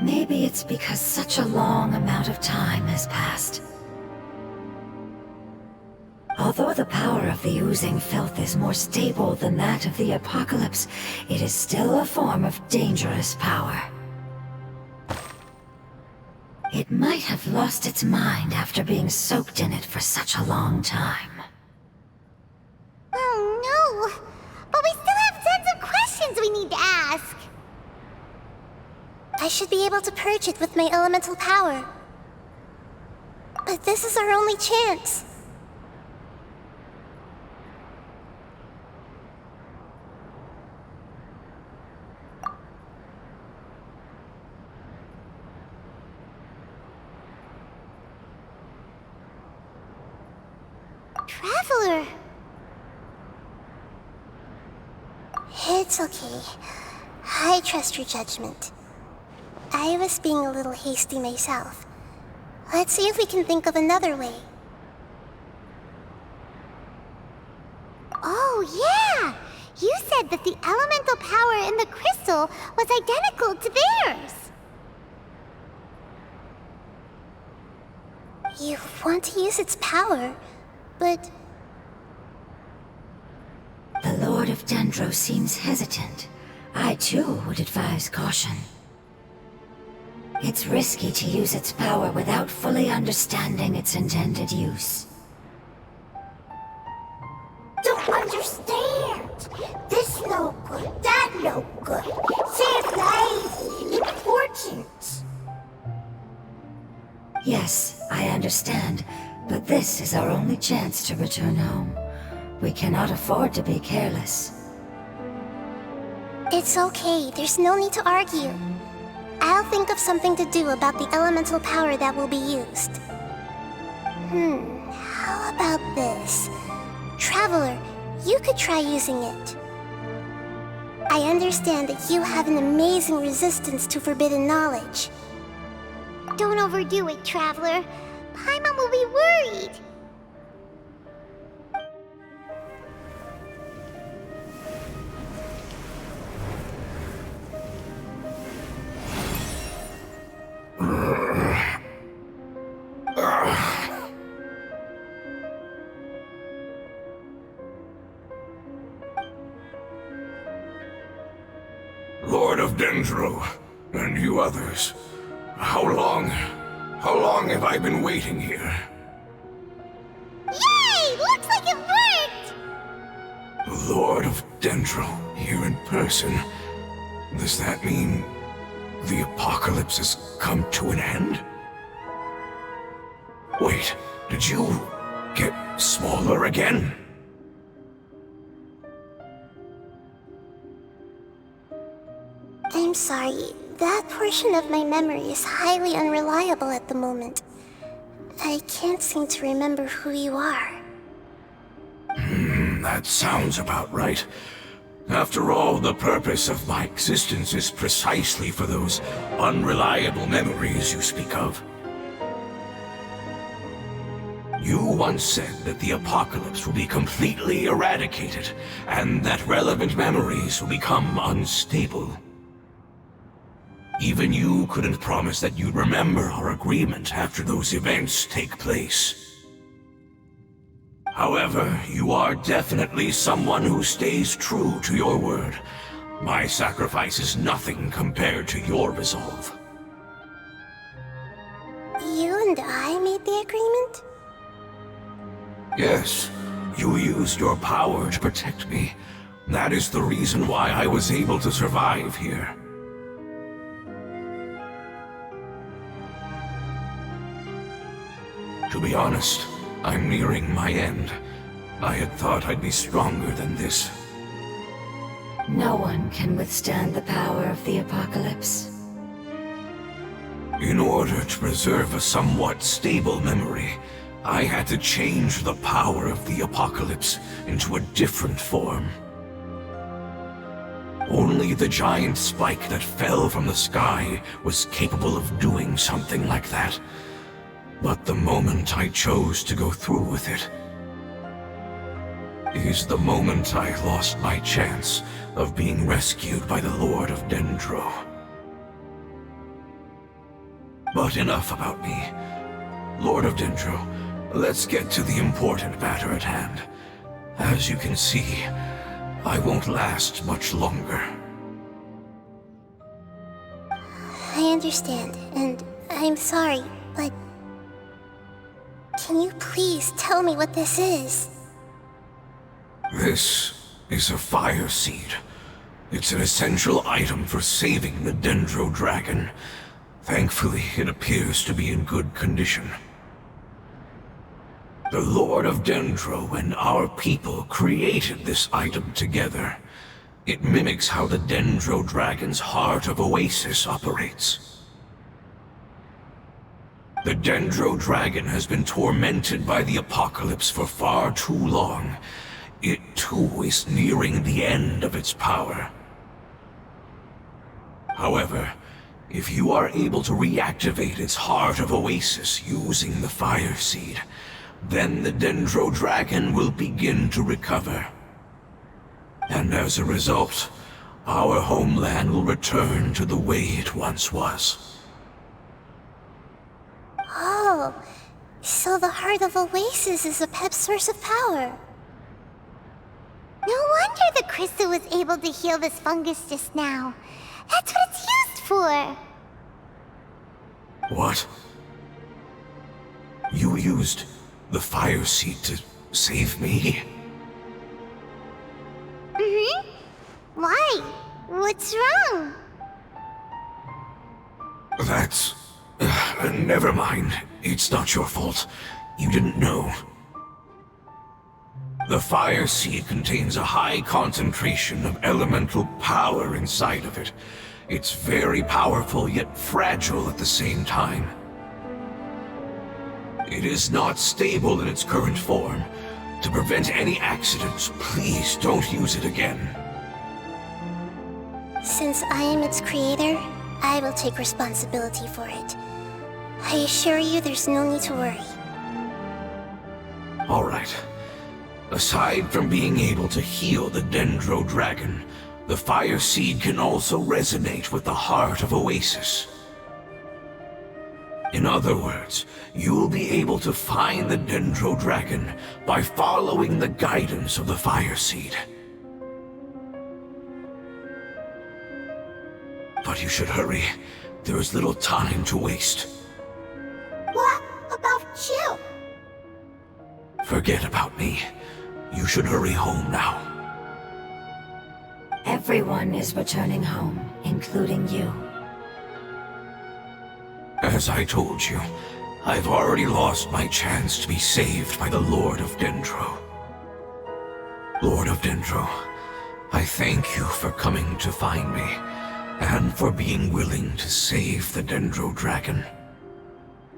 Speaker 4: Maybe it's because such a long amount of time has passed. Although the power of the oozing filth is more stable than that of the apocalypse, it is still a form of dangerous power. It might have lost its mind after being soaked in it for such a long time.
Speaker 1: Oh no! But we still have tons of questions we need to ask.
Speaker 2: I should be able to purge it with my elemental power. But this is our only chance.
Speaker 1: Traveler!
Speaker 2: It's okay. I trust your judgment. I was being a little hasty myself. Let's see if we can think of another way.
Speaker 1: Oh, yeah! You said that the elemental power in the crystal was identical to theirs.
Speaker 2: You want to use its power, but
Speaker 4: The Lord of Dendro seems hesitant. I too would advise caution. It's risky to use its power without fully understanding its intended use.
Speaker 1: Don't understand. This no good, that no good. Save lives, important.
Speaker 4: Yes, I understand, but this is our only chance to return home. We cannot afford to be careless.
Speaker 2: it's okay. There's no need to argue. I'll think of something to do about the elemental power that will be used. How about this? Traveler, you could try using it. I understand that you have an amazing resistance to forbidden knowledge.
Speaker 1: Don't overdo it, Traveler. Paimon will be worried.
Speaker 6: Lord of Dendro, and you others. How long have I been waiting here?
Speaker 1: Yay! Looks like it worked!
Speaker 6: Lord of Dendro, here in person. Does that mean the apocalypse has come to an end? Wait, did you get smaller again?
Speaker 2: I'm sorry. That portion of my memory is highly unreliable at the moment. I can't seem to remember who you are.
Speaker 6: That sounds about right. After all, the purpose of my existence is precisely for those unreliable memories you speak of. You once said that the apocalypse will be completely eradicated, and that relevant memories will become unstable. Even you couldn't promise that you'd remember our agreement after those events take place. However, you are definitely someone who stays true to your word. My sacrifice is nothing compared to your resolve.
Speaker 2: You and I made the agreement?
Speaker 6: Yes, you used your power to protect me. That is the reason why I was able to survive here. To be honest, I'm nearing my end. I had thought I'd be stronger than this.
Speaker 4: No one can withstand the power of the apocalypse.
Speaker 6: In order to preserve a somewhat stable memory, I had to change the power of the apocalypse into a different form. Only the giant spike that fell from the sky was capable of doing something like that. But the moment I chose to go through with it is the moment I lost my chance of being rescued by the Lord of Dendro. But enough about me. Lord of Dendro, let's get to the important matter at hand. As you can see, I won't last much longer.
Speaker 2: I understand, and I'm sorry, but... Can you please tell me what this is?
Speaker 6: This is a fire seed. It's an essential item for saving the Dendro Dragon. Thankfully, it appears to be in good condition. The Lord of Dendro and our people created this item together. It mimics how the Dendro Dragon's Heart of Oasis operates. The Dendro Dragon has been tormented by the apocalypse for far too long. It too is nearing the end of its power. However, if you are able to reactivate its Heart of Oasis using the Fire Seed, then the Dendro Dragon will begin to recover. And as a result, our homeland will return to the way it once was.
Speaker 2: Oh, so the Heart of Oasis is a pep source of power.
Speaker 1: No wonder the crystal was able to heal this fungus just now. That's what it's used for.
Speaker 6: What? You used the fire seed to save me?
Speaker 1: Mm-hmm. Why? What's wrong?
Speaker 6: That's... never mind. It's not your fault. You didn't know. The fire seed contains a high concentration of elemental power inside of it. It's very powerful, yet fragile at the same time. It is not stable in its current form. To prevent any accidents, please don't use it again.
Speaker 2: Since I am its creator, I will take responsibility for it. I assure you there's no need to worry.
Speaker 6: All right. Aside from being able to heal the Dendro Dragon, the Fire Seed can also resonate with the Heart of Oasis. In other words, you'll be able to find the Dendro Dragon by following the guidance of the Fire Seed. But you should hurry. There is little time to waste.
Speaker 1: What about you?
Speaker 6: Forget about me. You should hurry home now.
Speaker 4: Everyone is returning home, including you.
Speaker 6: As I told you, I've already lost my chance to be saved by the Lord of Dendro. Lord of Dendro, I thank you for coming to find me, and for being willing to save the Dendro Dragon.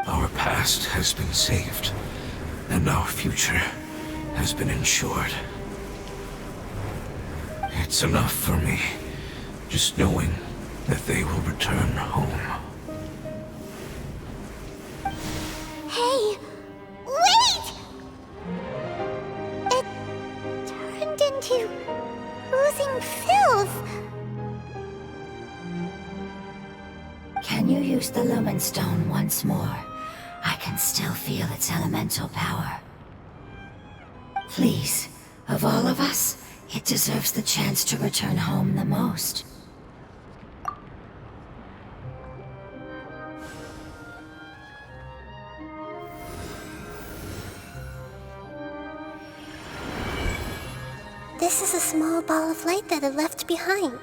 Speaker 6: Our past has been saved, and our future has been ensured. It's enough for me, just knowing that they will return home.
Speaker 1: Hey, wait! It turned into oozing filth.
Speaker 4: Can you use the Lumen Stone once more? I can still feel its elemental power. Please, of all of us, it deserves the chance to return home the most.
Speaker 2: This is a small ball of light that it left behind.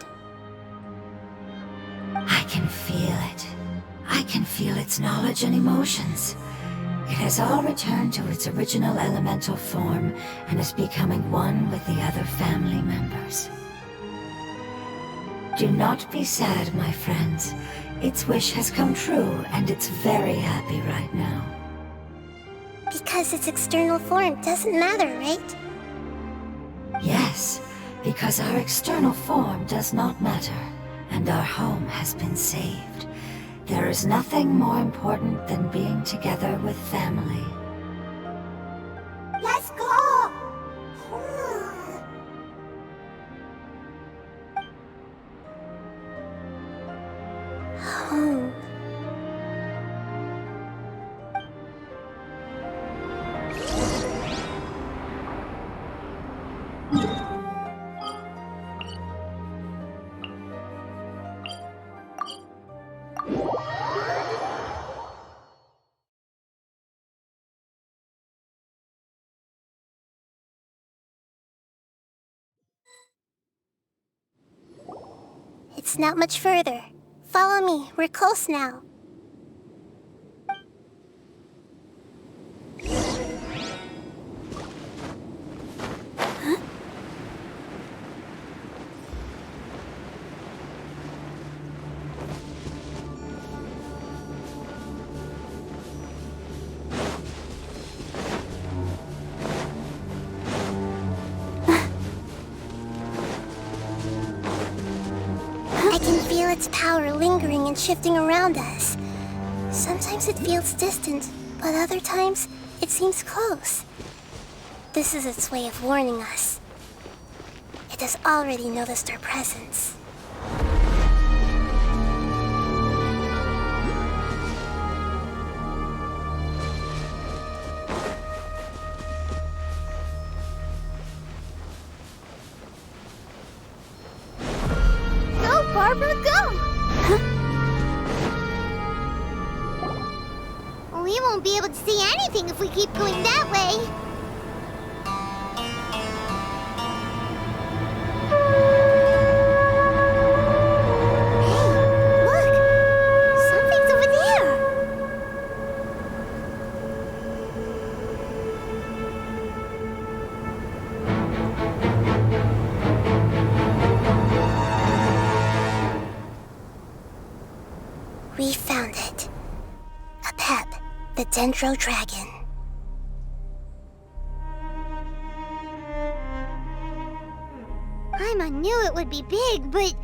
Speaker 4: I can feel it. I can feel its knowledge and emotions. It has all returned to its original elemental form and is becoming one with the other family members. Do not be sad, my friends. Its wish has come true, and it's very happy right now.
Speaker 2: Because its external form doesn't matter, right?
Speaker 4: Yes, because our external form does not matter, and our home has been saved. There is nothing more important than being together with family.
Speaker 1: Let's go!
Speaker 2: Home. It's not much further. Follow me, we're close now. I can feel its power lingering and shifting around us. Sometimes it feels distant, but other times it seems close. This is its way of warning us. It has already noticed our presence.
Speaker 1: Go, Barbara, go! We won't be able to see anything if we keep going that way. Hey, look! Something's over there!
Speaker 2: We found it. A pep, the Dendro Dragon.
Speaker 1: I knew it would be big, but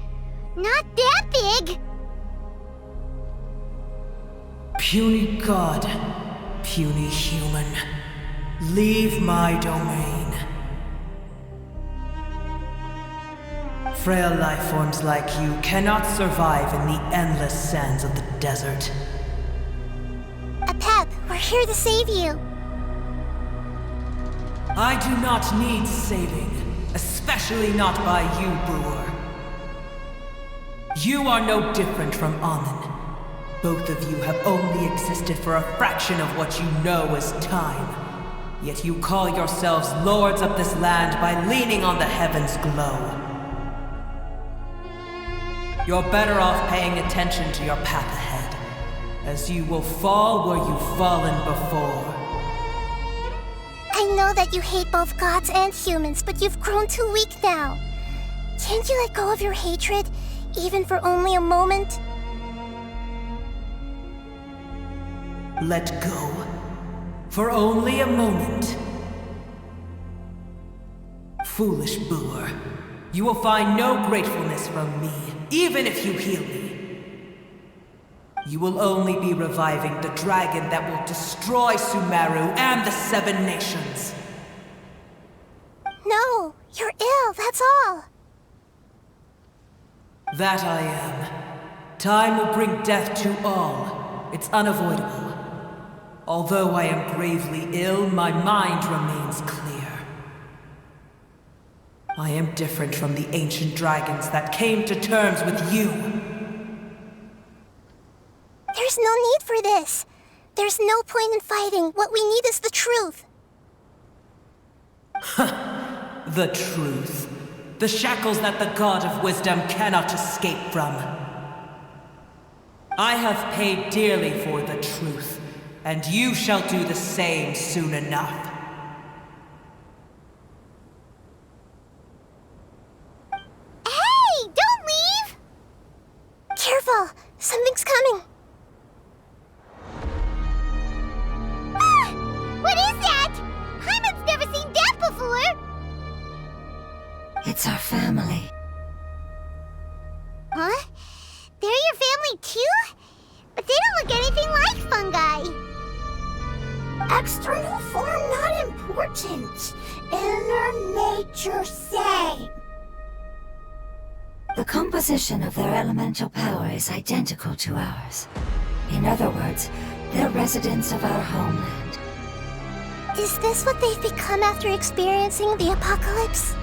Speaker 1: not that big!
Speaker 7: Puny god, puny human, leave my domain. Frail life forms like you cannot survive in the endless sands of the desert.
Speaker 2: A pep, we're here to save you.
Speaker 7: I do not need saving, especially not by you, Brewer. You are no different from Amun. Both of you have only existed for a fraction of what you know as time. Yet you call yourselves lords of this land by leaning on the heavens' glow. You're better off paying attention to your path ahead, as you will fall where you've fallen before.
Speaker 2: I know that you hate both gods and humans, but you've grown too weak now. Can't you let go of your hatred, even for only a moment?
Speaker 7: Let go. For only a moment. Foolish Brewer. You will find no gratefulness from me, even if you heal me. You will only be reviving the dragon that will destroy Sumeru and the 7 nations.
Speaker 2: No, you're ill, that's all.
Speaker 7: That I am. Time will bring death to all. It's unavoidable. Although I am gravely ill, my mind remains clear. I am different from the ancient dragons that came to terms with you.
Speaker 2: There's no need for this. There's no point in fighting. What we need is the truth.
Speaker 7: The truth. The shackles that the God of Wisdom cannot escape from. I have paid dearly for the truth, and you shall do the same soon enough.
Speaker 1: Hey, don't leave!
Speaker 2: Careful, something's coming.
Speaker 1: Ah! What is that? Hyman's never seen death before!
Speaker 4: It's our family.
Speaker 1: Huh? They're your family too? But they don't look anything like fungi.
Speaker 8: External form not important. Inner nature same.
Speaker 4: The composition of their elemental power is identical to ours. In other words, they're residents of our homeland.
Speaker 2: Is this what they've become after experiencing the apocalypse?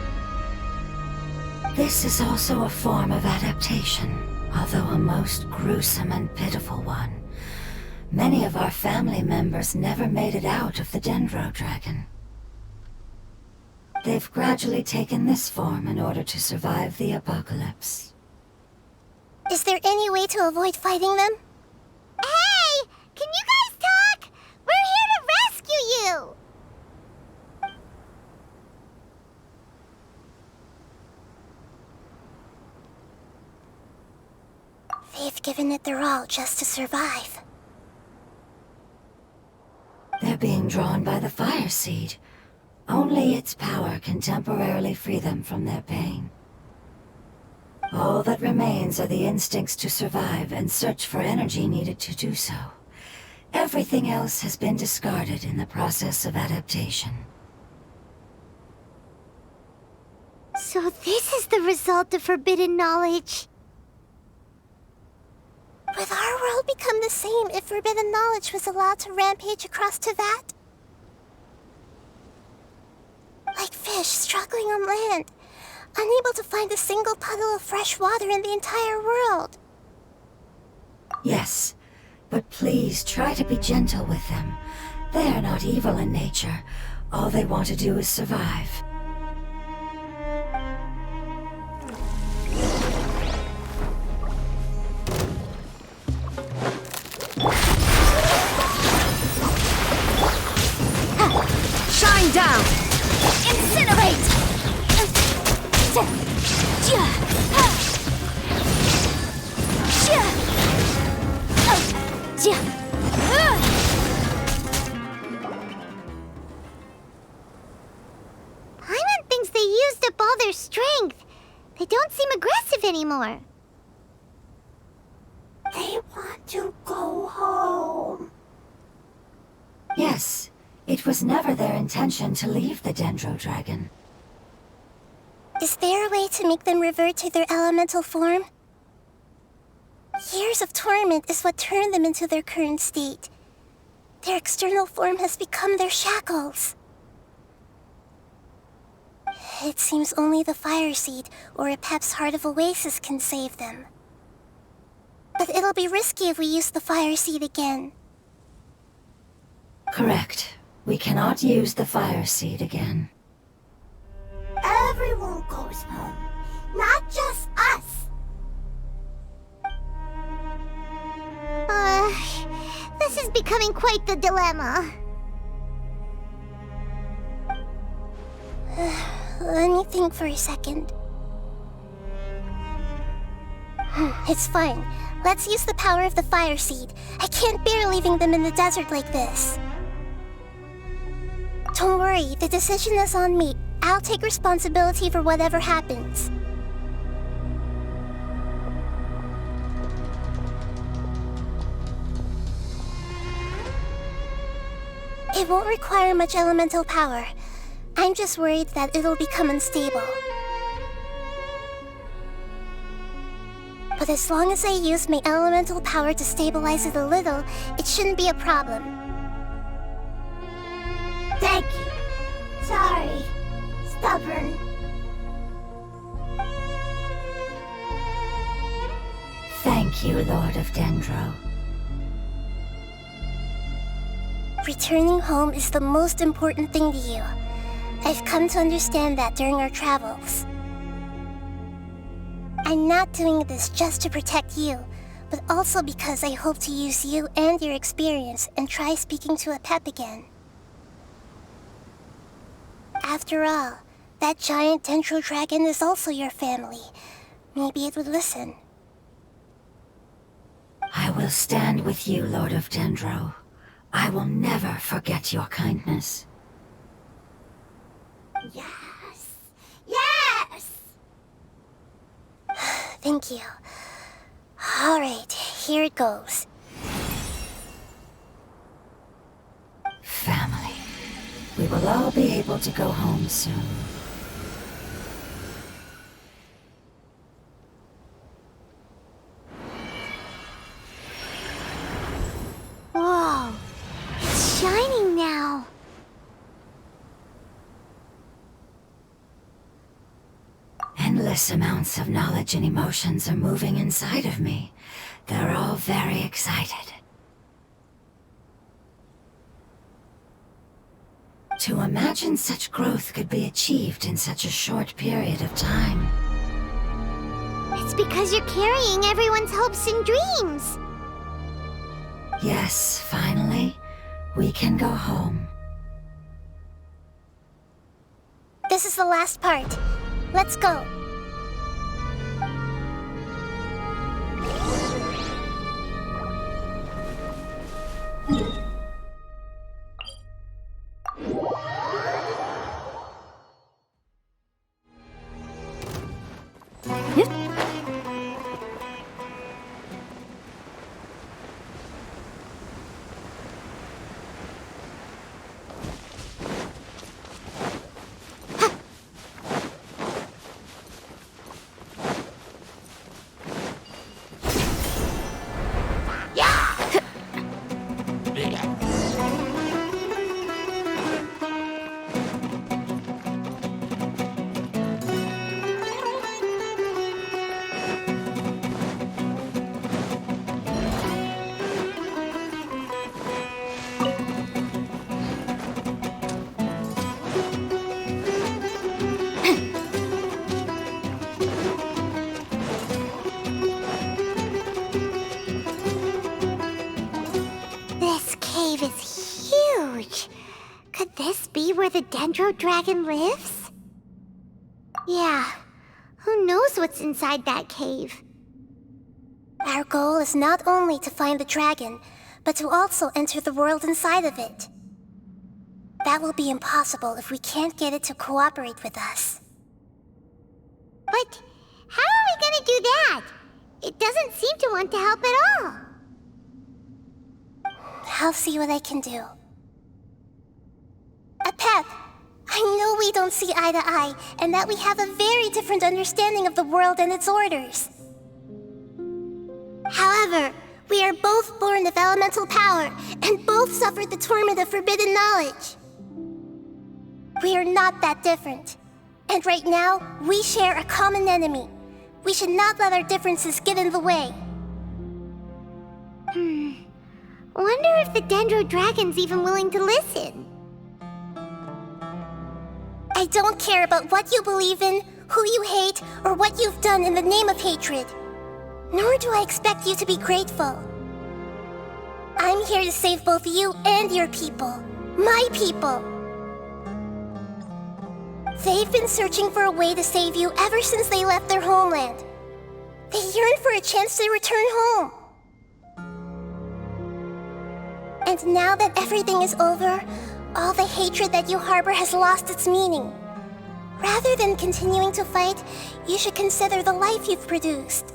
Speaker 4: This is also a form of adaptation, although a most gruesome and pitiful one. Many of our family members never made it out of the Dendro Dragon. They've gradually taken this form in order to survive the apocalypse.
Speaker 2: Is there any way to avoid fighting them?
Speaker 1: Hey! Can you guys talk? We're here to rescue you!
Speaker 2: They've given it their all just to survive.
Speaker 4: They're being drawn by the fire seed. Only its power can temporarily free them from their pain. All that remains are the instincts to survive and search for energy needed to do so. Everything else has been discarded in the process of adaptation.
Speaker 1: So this is the result of forbidden knowledge.
Speaker 2: Would our world become the same if forbidden knowledge was allowed to rampage across Tevat? Like fish struggling on land, unable to find a single puddle of fresh water in the entire world.
Speaker 4: Yes, but please try to be gentle with them. They are not evil in nature. All they want to do is survive.
Speaker 5: Shine down!
Speaker 1: Incinerate! Paimon thinks they used up all their strength. They don't seem aggressive anymore.
Speaker 8: They want to go home.
Speaker 4: Yes, it was never their intention to leave the Dendro Dragon.
Speaker 2: Is there a way to make them revert to their elemental form? Years of torment is what turned them into their current state. Their external form has become their shackles. It seems only the fire seed or a Pep's Heart of Oasis can save them. But it'll be risky if we use the fire seed again.
Speaker 4: Correct. We cannot use the fire seed again.
Speaker 8: Everyone goes home, not just us.
Speaker 1: This is becoming quite the dilemma.
Speaker 2: Let me think for a second. It's fine. Let's use the power of the fire seed. I can't bear leaving them in the desert like this. Don't worry, the decision is on me. I'll take responsibility for whatever happens. It won't require much elemental power. I'm just worried that it'll become unstable. But as long as I use my elemental power to stabilize it a little, it shouldn't be a problem.
Speaker 8: Thank you. Sorry. Stubborn.
Speaker 4: Thank you, Lord of Dendro.
Speaker 2: Returning home is the most important thing to you. I've come to understand that during our travels. I'm not doing this just to protect you, but also because I hope to use you and your experience and try speaking to a pep again. After all, that giant Dendro dragon is also your family. Maybe it would listen.
Speaker 4: I will stand with you, Lord of Dendro. I will never forget your kindness.
Speaker 8: Yes. Yes!
Speaker 2: Thank you. Alright, here it goes.
Speaker 4: Family. We will all be able to go home soon.
Speaker 1: Whoa, it's shining now.
Speaker 4: Endless amounts of knowledge and emotions are moving inside of me. They're all very excited. To imagine such growth could be achieved in such a short period of time.
Speaker 1: It's because you're carrying everyone's hopes and dreams.
Speaker 4: Yes, finally, we can go home.
Speaker 2: This is the last part. Let's go.
Speaker 1: Where the Dendro Dragon lives? Yeah, who knows what's inside that cave?
Speaker 2: Our goal is not only to find the dragon, but to also enter the world inside of it. That will be impossible if we can't get it to cooperate with us.
Speaker 1: But how are we gonna do that? It doesn't seem to want to help at all.
Speaker 2: I'll see what I can do. Pep, I know we don't see eye to eye, and that we have a very different understanding of the world and its orders. However, we are both born of elemental power, and both suffered the torment of forbidden knowledge. We are not that different. And right now, we share a common enemy. We should not let our differences get in the way.
Speaker 1: Wonder if the Dendro Dragon's even willing to listen.
Speaker 2: I don't care about what you believe in, who you hate, or what you've done in the name of hatred. Nor do I expect you to be grateful. I'm here to save both you and your people. My people. They've been searching for a way to save you ever since they left their homeland. They yearn for a chance to return home. And now that everything is over, all the hatred that you harbor has lost its meaning. Rather than continuing to fight, you should consider the life you've produced.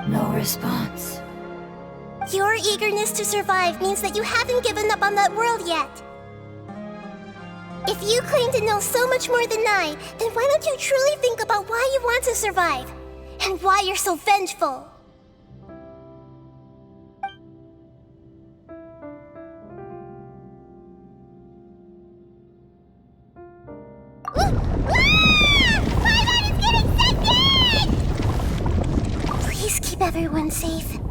Speaker 4: No response.
Speaker 2: Your eagerness to survive means that you haven't given up on that world yet. If you claim to know so much more than I, then why don't you truly think about why you want to survive? And why you're so vengeful?
Speaker 1: Paimon is getting scented!
Speaker 2: Please keep everyone safe.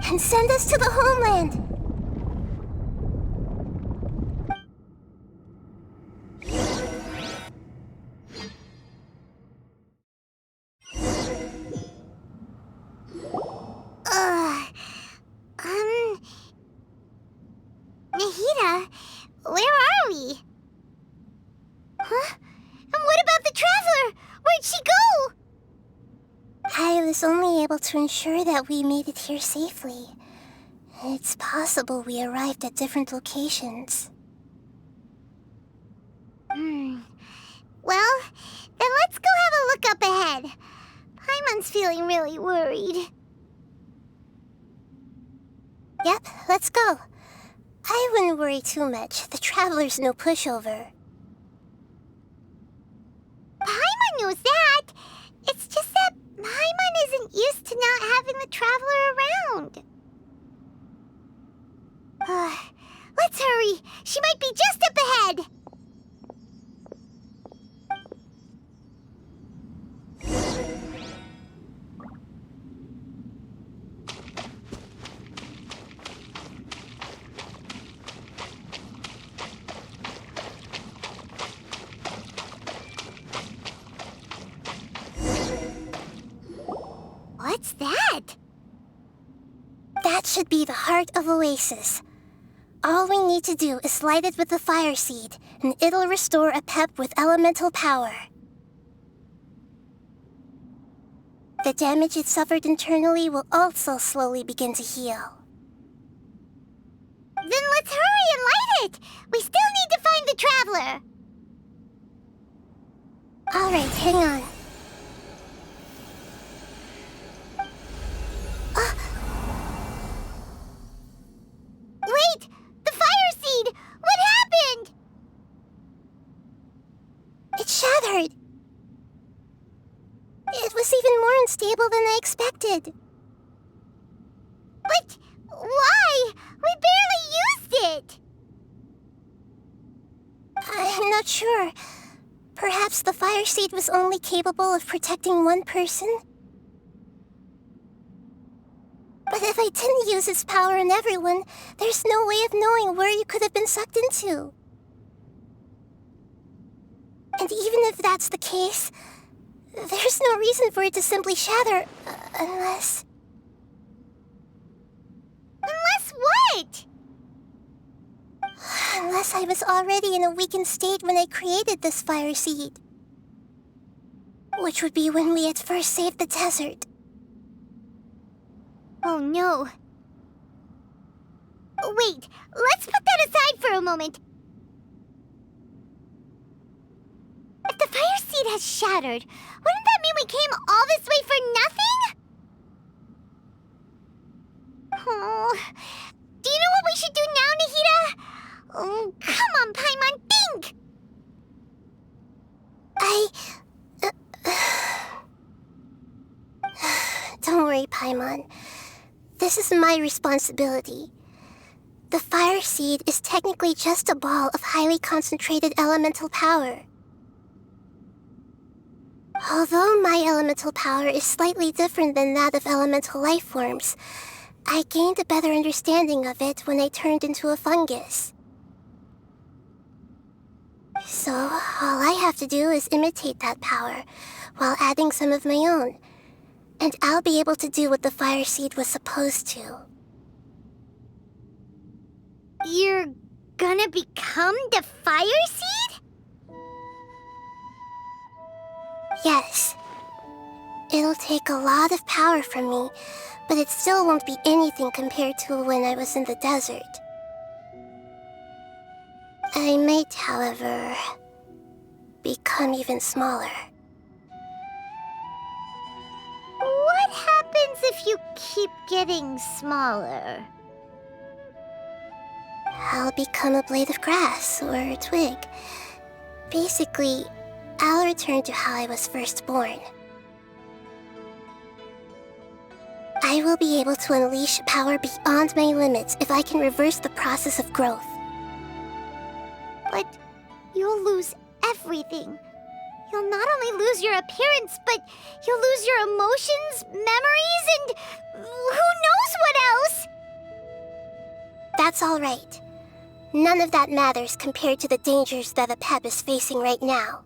Speaker 2: And send us to the homeland.
Speaker 1: Nahida, where are we? Huh? And what about the traveler? Where'd she go?
Speaker 2: I was only able to ensure that we made it here safely. It's possible we arrived at different locations.
Speaker 1: Well, then let's go have a look up ahead. Paimon's feeling really worried.
Speaker 2: Yep, let's go. I wouldn't worry too much. The traveler's no pushover.
Speaker 1: Paimon knows that. It's just that Paimon isn't used to not having the traveler around. Let's hurry. She might be just up ahead. What's that?
Speaker 2: That should be the heart of Oasis. All we need to do is light it with the fire seed, and it'll restore a pep with elemental power. The damage it suffered internally will also slowly begin to heal.
Speaker 1: Then let's hurry and light it! We still need to find the traveler!
Speaker 2: Alright, hang on.
Speaker 1: Wait! The fire seed! What happened?
Speaker 2: It shattered. It was even more unstable than I expected.
Speaker 1: But why? We barely used it!
Speaker 2: I'm not sure. Perhaps the fire seed was only capable of protecting one person? But if I didn't use its power on everyone, there's no way of knowing where you could have been sucked into. And even if that's the case, there's no reason for it to simply shatter, unless...
Speaker 1: Unless what?
Speaker 2: Unless I was already in a weakened state when I created this fire seed. Which would be when we had first saved the desert.
Speaker 1: Oh no. Wait, let's put that aside for a moment. If the fire seed has shattered, wouldn't that mean we came all this way for nothing? Oh, do you know what we should do now, Nahida? Oh, come on, Paimon, think!
Speaker 2: Don't worry, Paimon. This is my responsibility. The fire seed is technically just a ball of highly concentrated elemental power. Although my elemental power is slightly different than that of elemental life forms, I gained a better understanding of it when I turned into a fungus. So, all I have to do is imitate that power, while adding some of my own. And I'll be able to do what the fire seed was supposed to.
Speaker 1: You're gonna become the fire seed?
Speaker 2: Yes. It'll take a lot of power from me, but it still won't be anything compared to when I was in the desert. I might, however, become even smaller.
Speaker 1: What happens happens if you keep getting smaller?
Speaker 2: I'll become a blade of grass or a twig. Basically, I'll return to how I was first born. I will be able to unleash power beyond my limits if I can reverse the process of growth.
Speaker 1: But you'll lose everything. You'll not only lose your appearance, but you'll lose your emotions, memories, and who knows what else?
Speaker 2: That's all right. None of that matters compared to the dangers that the Pep is facing right now.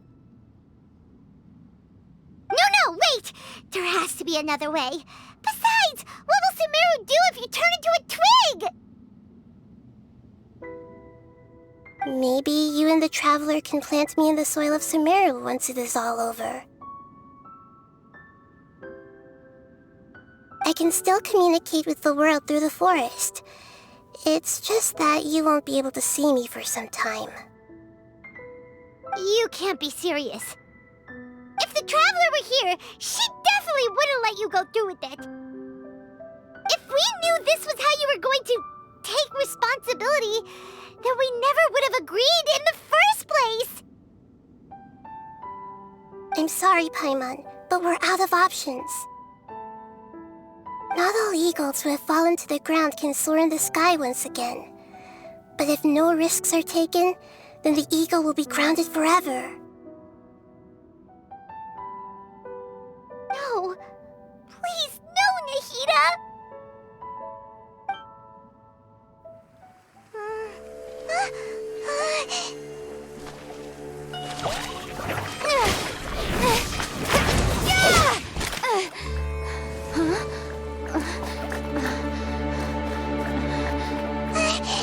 Speaker 1: No, wait! There has to be another way. Besides, what will Sumeru do if you turn into a twig?
Speaker 2: Maybe you and the Traveler can plant me in the soil of Sumeru once it is all over. I can still communicate with the world through the forest. It's just that you won't be able to see me for some time.
Speaker 1: You can't be serious. If the Traveler were here, she definitely wouldn't let you go through with it. If we knew this was how you were going to take responsibility, then we never would have agreed in the first place!
Speaker 2: I'm sorry, Paimon, but we're out of options. Not all eagles who have fallen to the ground can soar in the sky once again. But if no risks are taken, then the eagle will be grounded forever.
Speaker 1: No! Please, no, Nahida!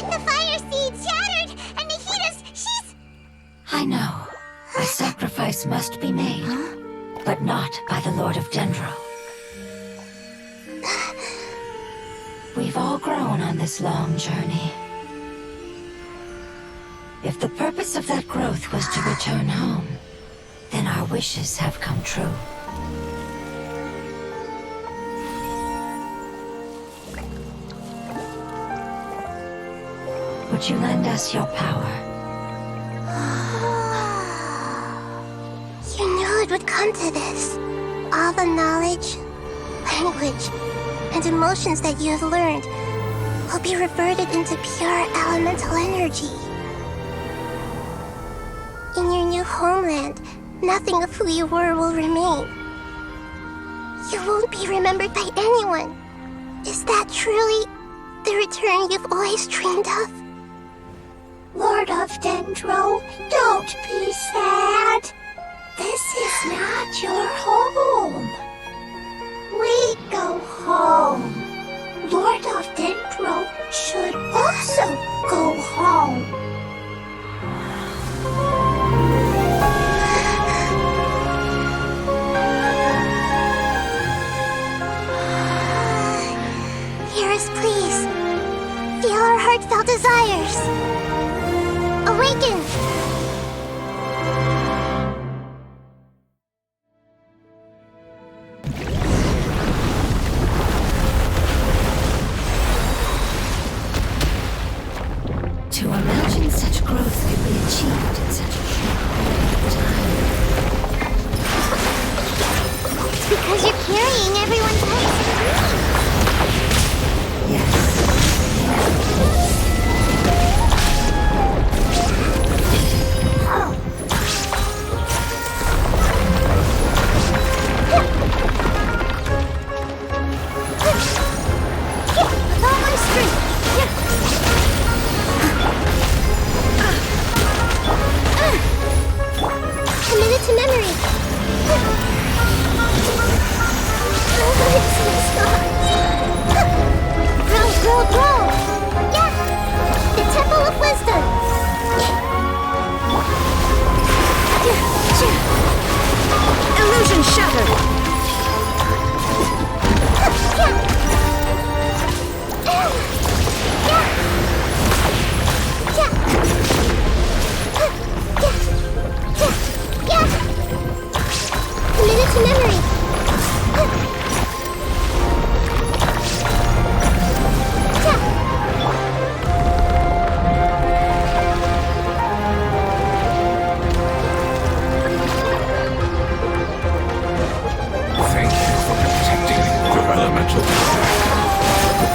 Speaker 8: The fire seed shattered, and she's...
Speaker 4: I know. A sacrifice must be made, but not by the Lord of Dendro. We've all grown on this long journey. If the purpose of that growth was to return home, then our wishes have come true. Would you lend us your power?
Speaker 2: You knew it would come to this. All the knowledge, language, and emotions that you have learned will be reverted into pure elemental energy. In your new homeland, nothing of who you were will remain. You won't be remembered by anyone. Is that truly the return you've always dreamed of?
Speaker 8: Lord of Dendro, don't be sad. This is not your home. We go home. Lord of Dendro should also go home.
Speaker 2: Hear us, please. Feel our heartfelt desires. Awaken!
Speaker 4: To imagine such growth could be achieved in such a short period of time.
Speaker 1: It's because you're carrying everyone's hopes.
Speaker 4: Yes.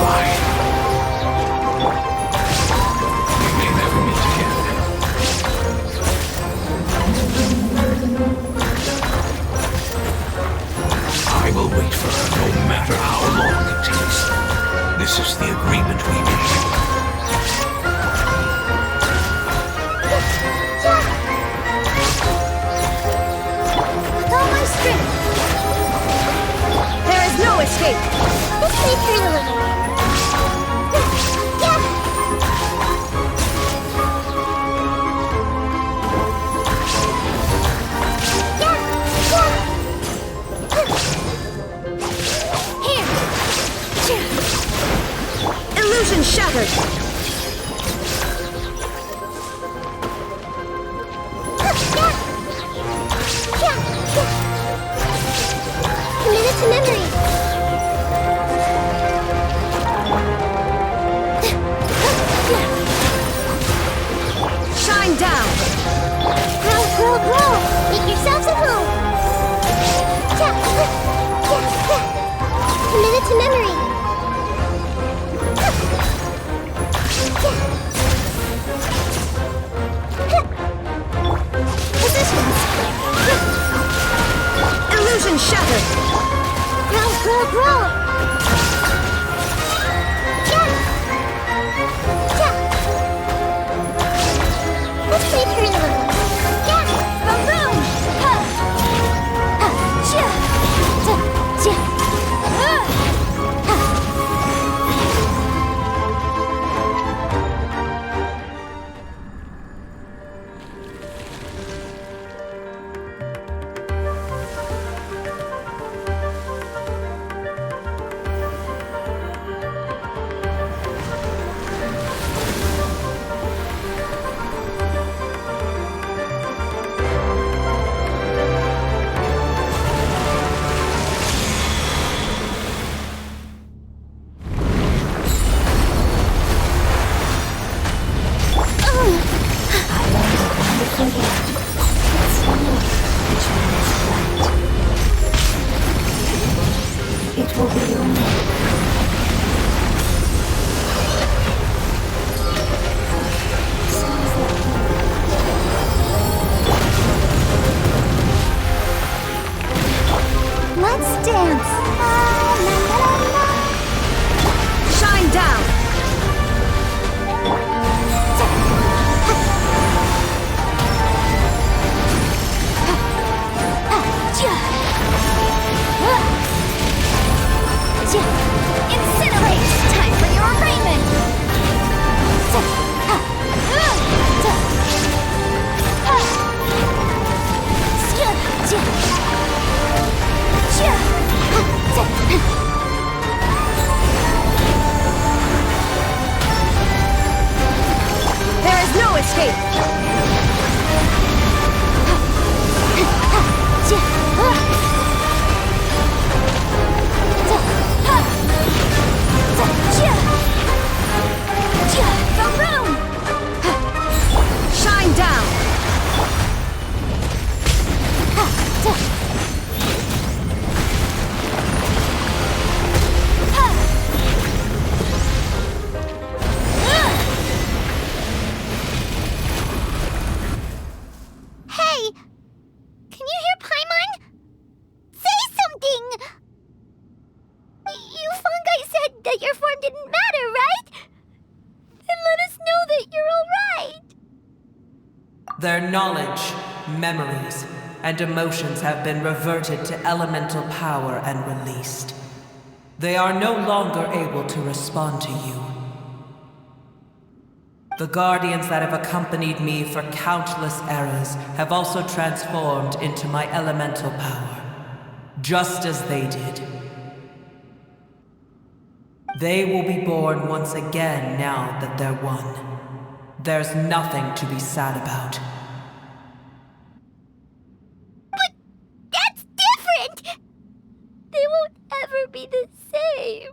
Speaker 6: goodbye. We may never meet again. I will wait for her no matter how long it takes. This is the agreement we made.
Speaker 2: With all my strength.
Speaker 5: There is no escape.
Speaker 2: Let's wait for a little.
Speaker 5: Illusion shattered.
Speaker 2: Committed to memory.
Speaker 5: Shine down.
Speaker 2: Grow, grow, grow. Make yourselves at home. Committed to memory. Positions.
Speaker 5: Illusion shattered.
Speaker 2: Grow, grow, grow. Let's wait for a little. Boom!
Speaker 4: It will be your name.
Speaker 1: Let's dance.
Speaker 5: Shine down.
Speaker 1: Incinerate! Time for your arraignment!
Speaker 5: There is no escape.
Speaker 1: The room!
Speaker 5: Shine down.
Speaker 1: Hey! Can you hear Paimon? Say something! You fungi said that your form didn't matter, right? Then let us know that you're alright!
Speaker 7: Their knowledge, memories, and emotions have been reverted to elemental power and released. They are no longer able to respond to you. The guardians that have accompanied me for countless eras have also transformed into my elemental power, just as they did. They will be born once again now that they're one. There's nothing to be sad about.
Speaker 1: But that's different! They won't ever be the same.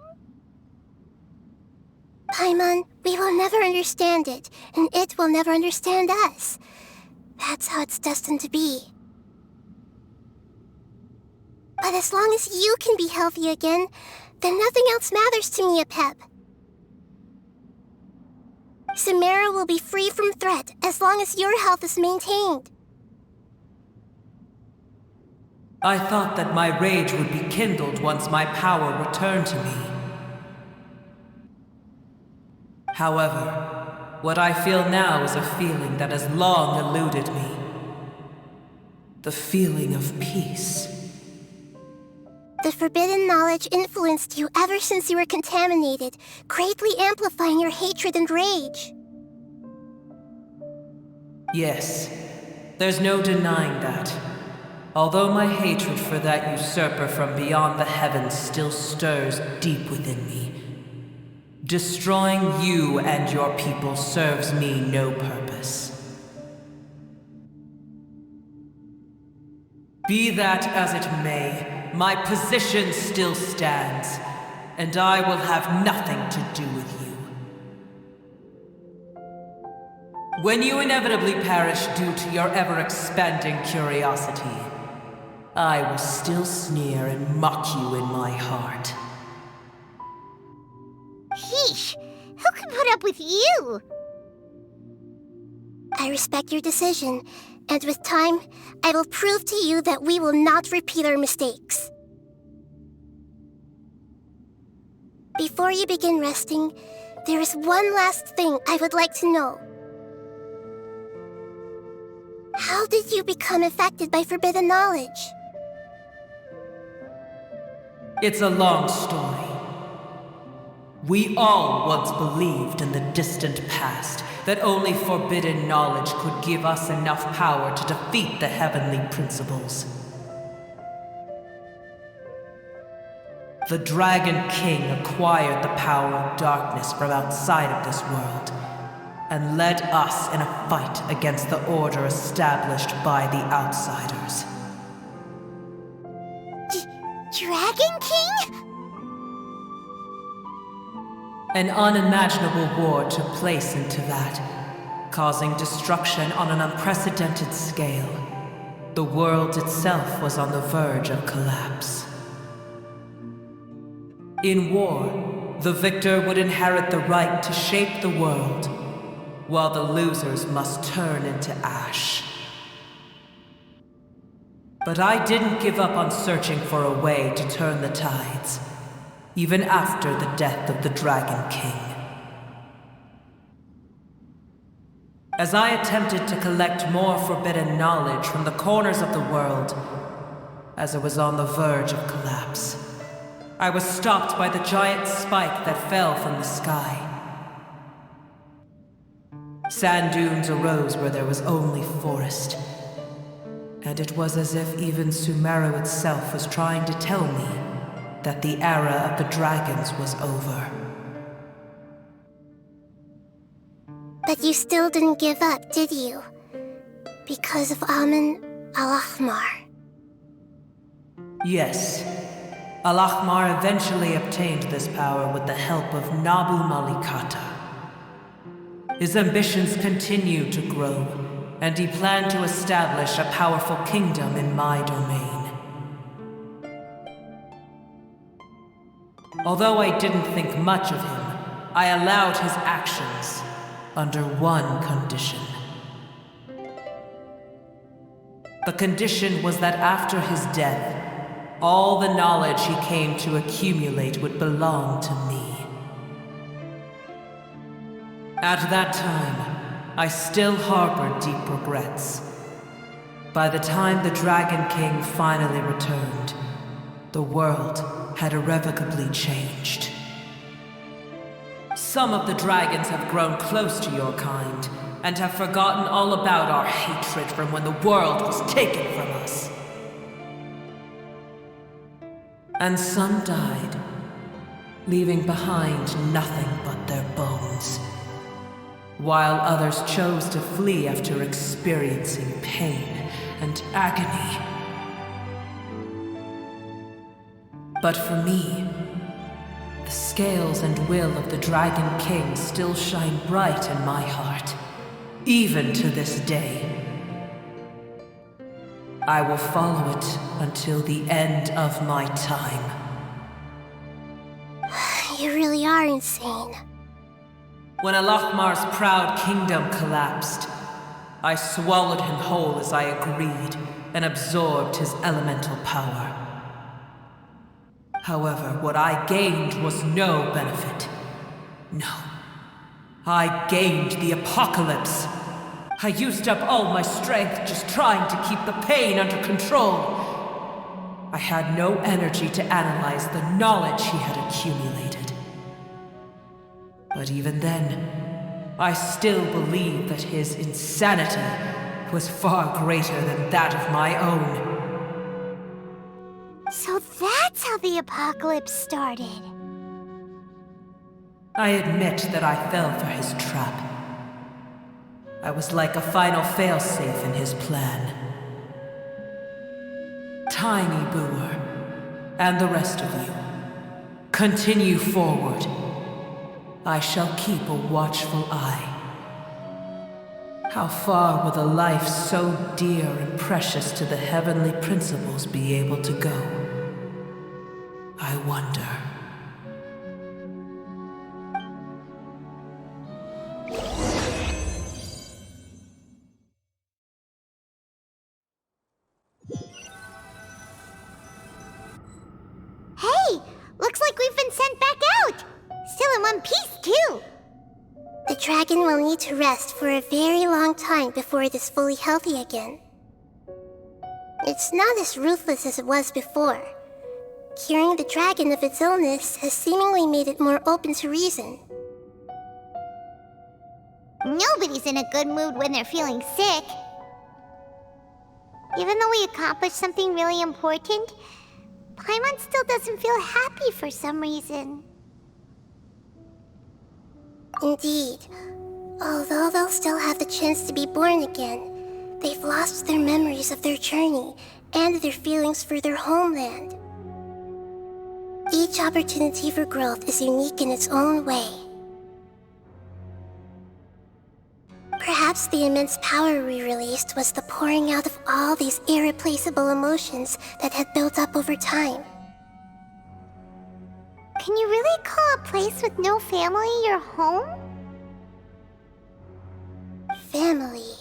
Speaker 2: Paimon, we will never understand it, and it will never understand us. That's how it's destined to be. But as long as you can be healthy again, then nothing else matters to me, Apep. Sumeru will be free from threat as long as your health is maintained.
Speaker 7: I thought that my rage would be kindled once my power returned to me. However, what I feel now is a feeling that has long eluded me. The feeling of peace.
Speaker 2: The forbidden knowledge influenced you ever since you were contaminated, greatly amplifying your hatred and rage.
Speaker 7: Yes, there's no denying that. Although my hatred for that usurper from beyond the heavens still stirs deep within me, destroying you and your people serves me no purpose. Be that as it may, my position still stands, and I will have nothing to do with you. When you inevitably perish due to your ever-expanding curiosity, I will still sneer and mock you in my heart.
Speaker 1: Yeesh! Who can put up with you?
Speaker 2: I respect your decision, and with time, I will prove to you that we will not repeat our mistakes. Before you begin resting, there is one last thing I would like to know. How did you become affected by forbidden knowledge?
Speaker 7: It's a long story. We all once believed in the distant past that only forbidden knowledge could give us enough power to defeat the heavenly principles. The Dragon King acquired the power of darkness from outside of this world, and led us in a fight against the order established by the outsiders.
Speaker 1: Dragon King?
Speaker 7: An unimaginable war took place into that, causing destruction on an unprecedented scale. The world itself was on the verge of collapse. In war, the victor would inherit the right to shape the world, while the losers must turn into ash. But I didn't give up on searching for a way to turn the tides, even after the death of the Dragon King. As I attempted to collect more forbidden knowledge from the corners of the world, as it was on the verge of collapse, I was stopped by the giant spike that fell from the sky. Sand dunes arose where there was only forest, and it was as if even Sumeru itself was trying to tell me that the era of the dragons was over.
Speaker 2: But you still didn't give up, did you? Because of Amen Al-Ahmar.
Speaker 7: Yes. Al-Ahmar eventually obtained this power with the help of Nabu Malikata. His ambitions continued to grow, and he planned to establish a powerful kingdom in my domain. Although I didn't think much of him, I allowed his actions under one condition. The condition was that after his death, all the knowledge he came to accumulate would belong to me. At that time, I still harbored deep regrets. By the time the Dragon King finally returned, the world had irrevocably changed. Some of the dragons have grown close to your kind, and have forgotten all about our hatred from when the world was taken from us. And some died, leaving behind nothing but their bones, while others chose to flee after experiencing pain and agony. But for me, the scales and will of the Dragon King still shine bright in my heart, even to this day. I will follow it until the end of my time.
Speaker 2: You really are insane.
Speaker 7: When Alachmar's proud kingdom collapsed, I swallowed him whole as I agreed and absorbed his elemental power. However, what I gained was no benefit. No. I gained the apocalypse. I used up all my strength just trying to keep the pain under control. I had no energy to analyze the knowledge he had accumulated. But even then, I still believed that his insanity was far greater than that of my own.
Speaker 1: So that's how the apocalypse started.
Speaker 7: I admit that I fell for his trap. I was like a final failsafe in his plan. Tiny Brewer, and the rest of you, continue forward. I shall keep a watchful eye. How far will a life so dear and precious to the heavenly principles be able to go? I wonder.
Speaker 1: Hey, looks like we've been sent back out. Still in one piece, too.
Speaker 2: The dragon will need to rest for a very long time before it is fully healthy again. It's not as ruthless as it was before. Curing the dragon of its illness has seemingly made it more open to reason.
Speaker 1: Nobody's in a good mood when they're feeling sick. Even though we accomplished something really important, Paimon still doesn't feel happy for some reason.
Speaker 2: Indeed. Although they'll still have the chance to be born again, they've lost their memories of their journey and their feelings for their homeland. Each opportunity for growth is unique in its own way. Perhaps the immense power we released was the pouring out of all these irreplaceable emotions that had built up over time.
Speaker 1: Can you really call a place with no family your home?
Speaker 2: Family.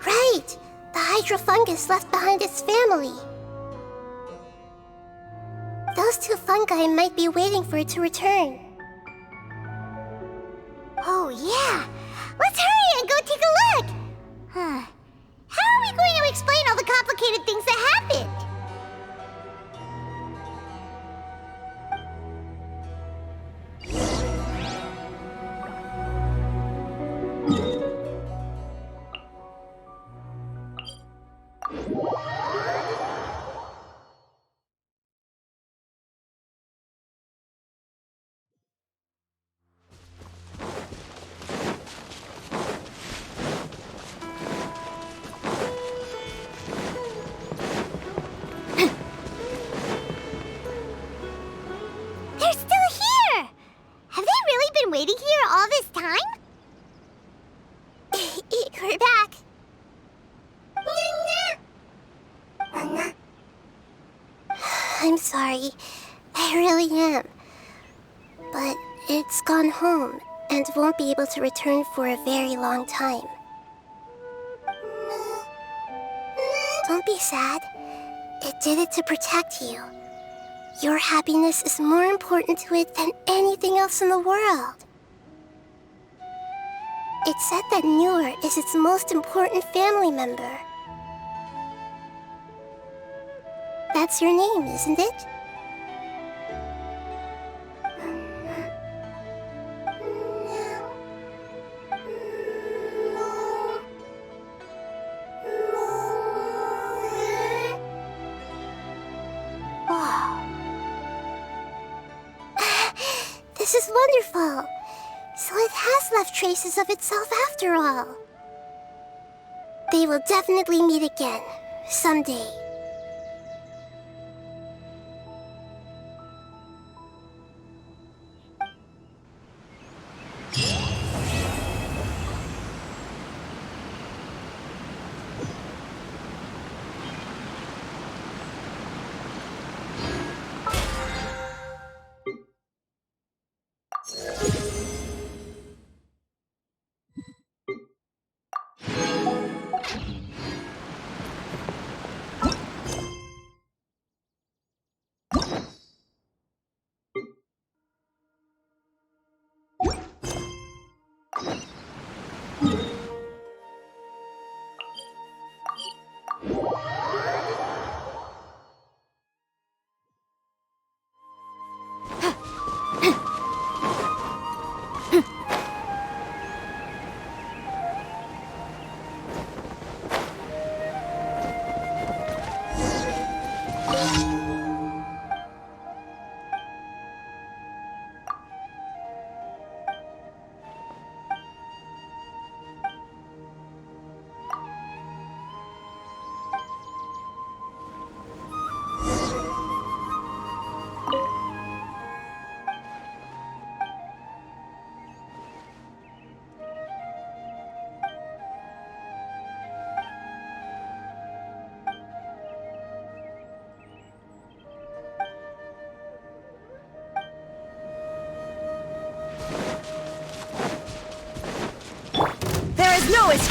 Speaker 2: Right! The hydrofungus left behind its family. Those two fungi might be waiting for it to return.
Speaker 1: Oh, yeah. Let's hurry and go take a look. Huh. How are we going to explain all the complicated things that happened? They're still here! Have they really been waiting here all this time?
Speaker 2: We're back. I'm sorry. I really am. But it's gone home and won't be able to return for a very long time. Don't be sad. It did it to protect you. Your happiness is more important to it than anything else in the world. It's said that Newer is its most important family member. That's your name, isn't it? This is wonderful. So it has left traces of itself after all. They will definitely meet again, someday.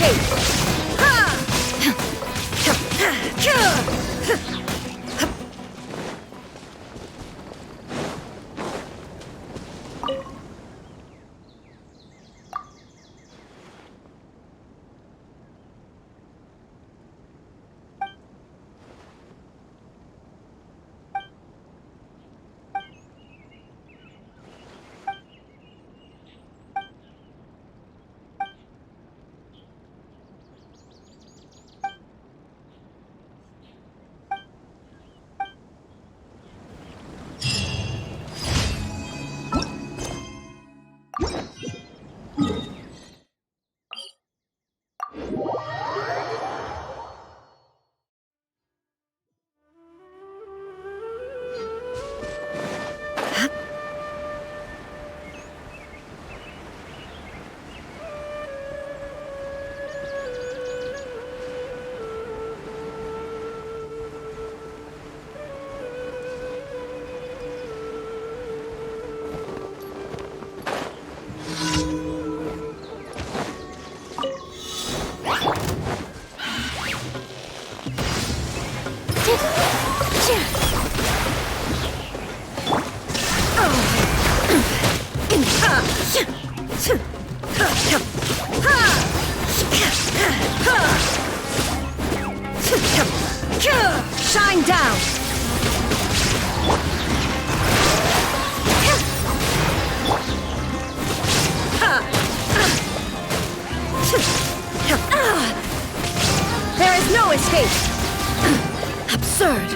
Speaker 5: escape! Ha! Shine down! There is no escape! Absurd!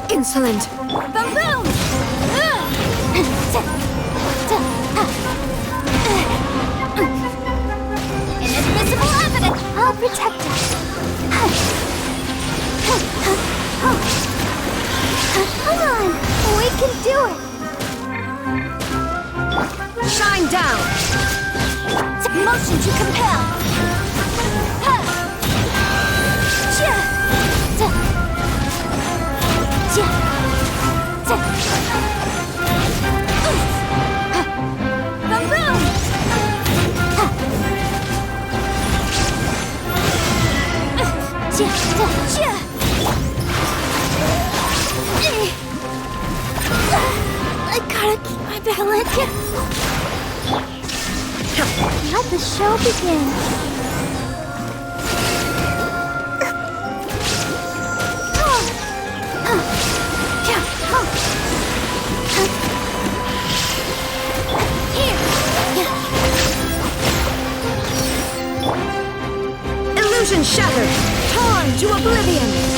Speaker 5: Insolent. Boom boom!
Speaker 1: Inadmissible evidence! I'll protect us. Come on, we can do it.
Speaker 5: Shine down!
Speaker 1: Motion to compel. Boom boom!
Speaker 5: Spell it!
Speaker 2: Let the show begin.
Speaker 5: Illusion shattered! Torn to oblivion!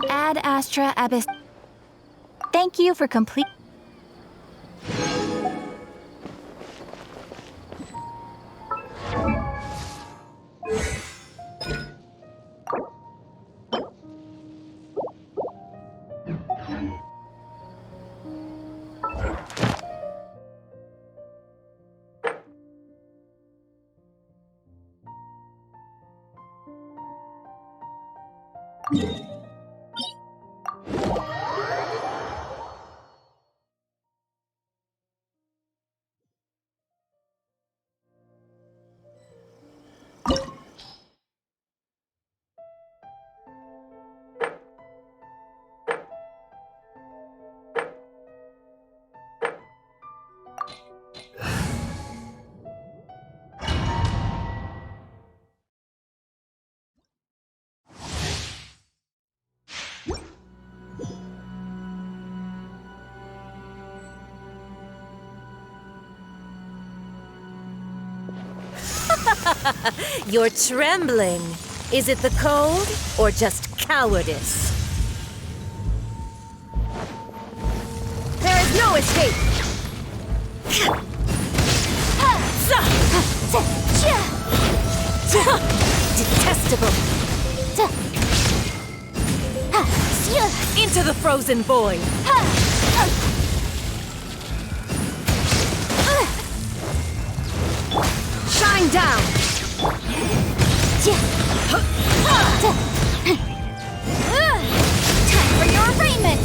Speaker 9: Ad Astra Abyss. Thank you for complete.
Speaker 5: You're trembling. Is it the cold or just cowardice? There is no escape! Detestable! Into the frozen void! Shine down!
Speaker 1: Time for your arraignment!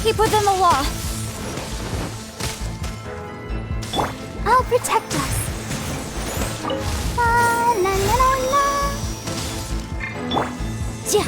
Speaker 9: Keep within the law.
Speaker 1: I'll protect us. La la la la la. Yeah.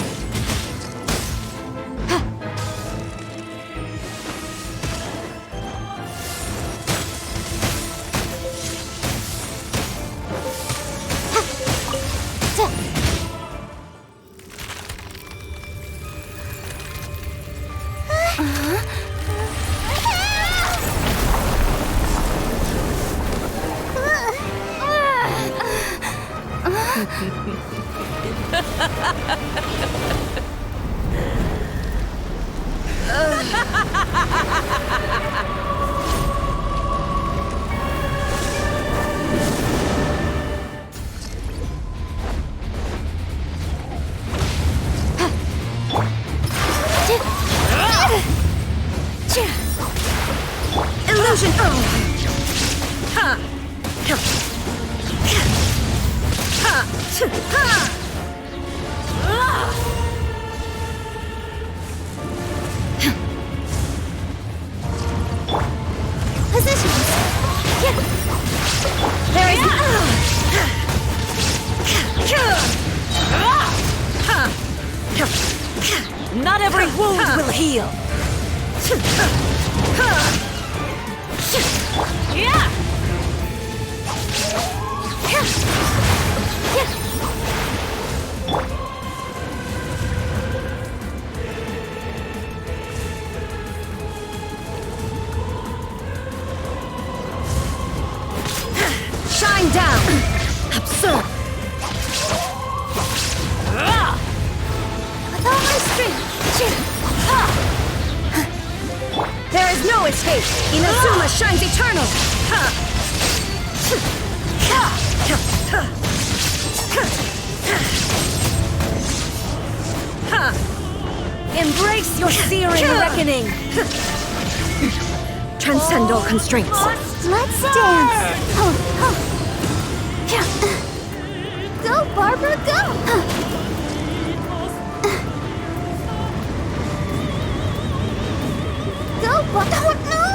Speaker 5: Illusion!
Speaker 1: Positions.
Speaker 5: There is not every wound will heal. Shine down! Absorb!
Speaker 1: With all my strength.
Speaker 5: There is no escape! Inazuma shines eternal! Embrace your searing reckoning! Transcend all constraints.
Speaker 1: Let's dance! Go, Barbara, go! Go, Barbara! Oh, no!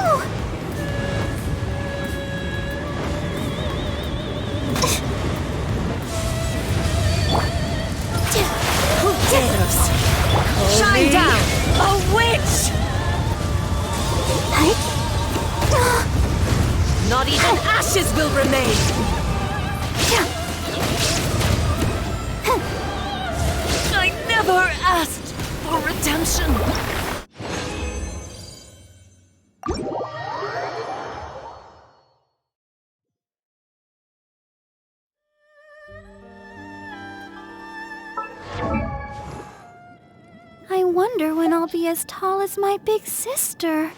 Speaker 5: Who dares? Shine down! A witch! Not even ashes will remain! I never asked for redemption!
Speaker 1: I wonder when I'll be as tall as my big sister.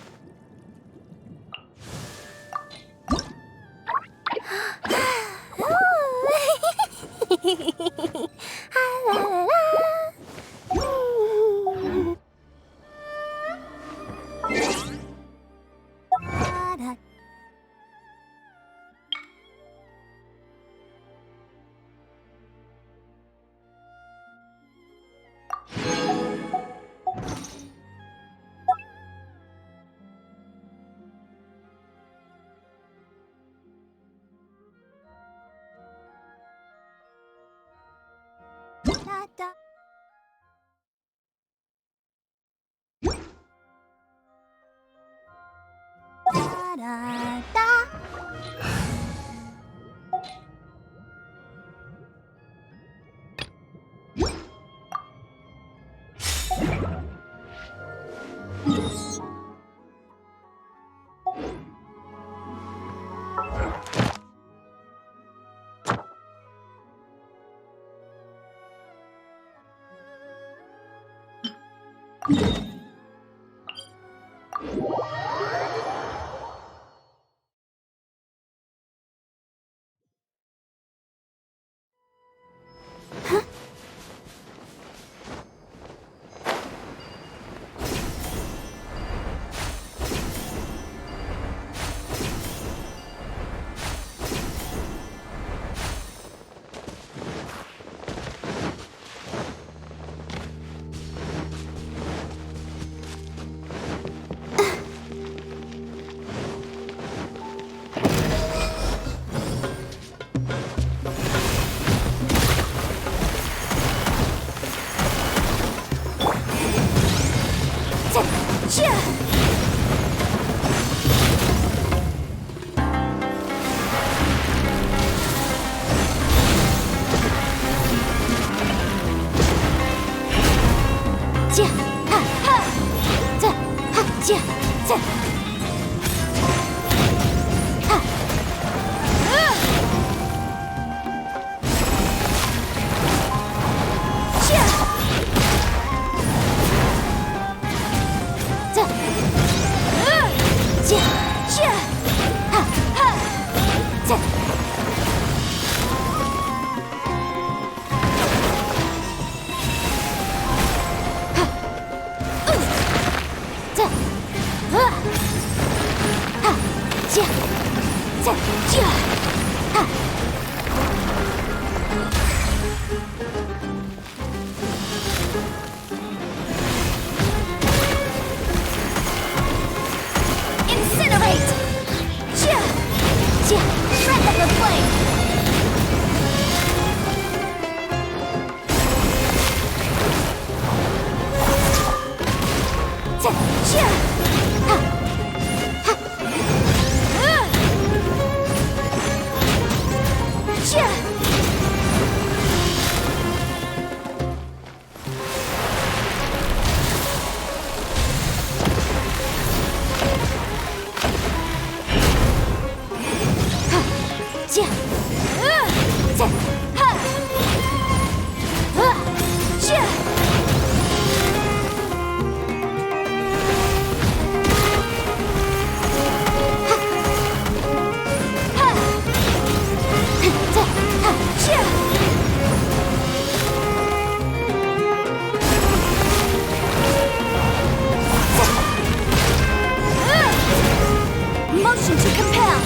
Speaker 1: Motion to compel.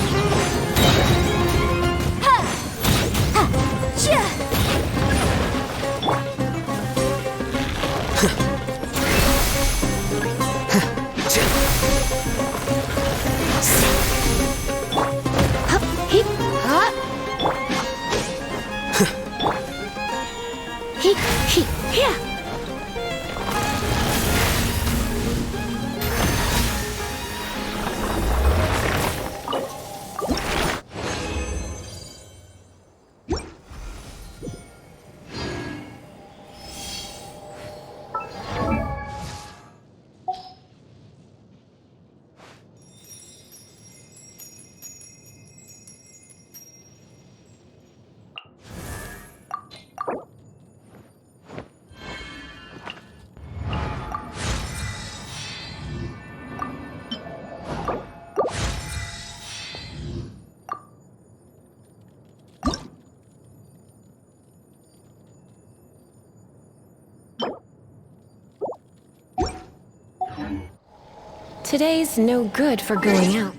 Speaker 1: Ha! Ha! Chia! Hup, hip, ha! Hip, hip, here!
Speaker 10: Today's no good for going out.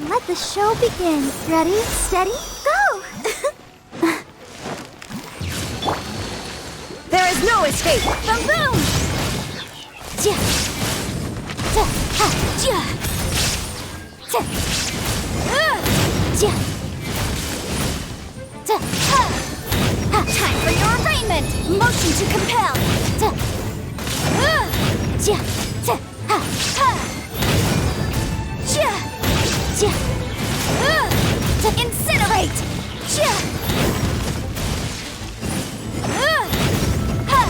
Speaker 1: Let the show begin. Ready, steady, go!
Speaker 5: There is no escape!
Speaker 1: Boom, boom! Ja! Ja! Ha! Ja! Ja! Ja! Ja! Ha! Ha! Time for your arraignment! Motion to compel! Ja! Ja! Ja! Ha! Ha! Ja! Ja! To incinerate! Ja! Ha! Ha!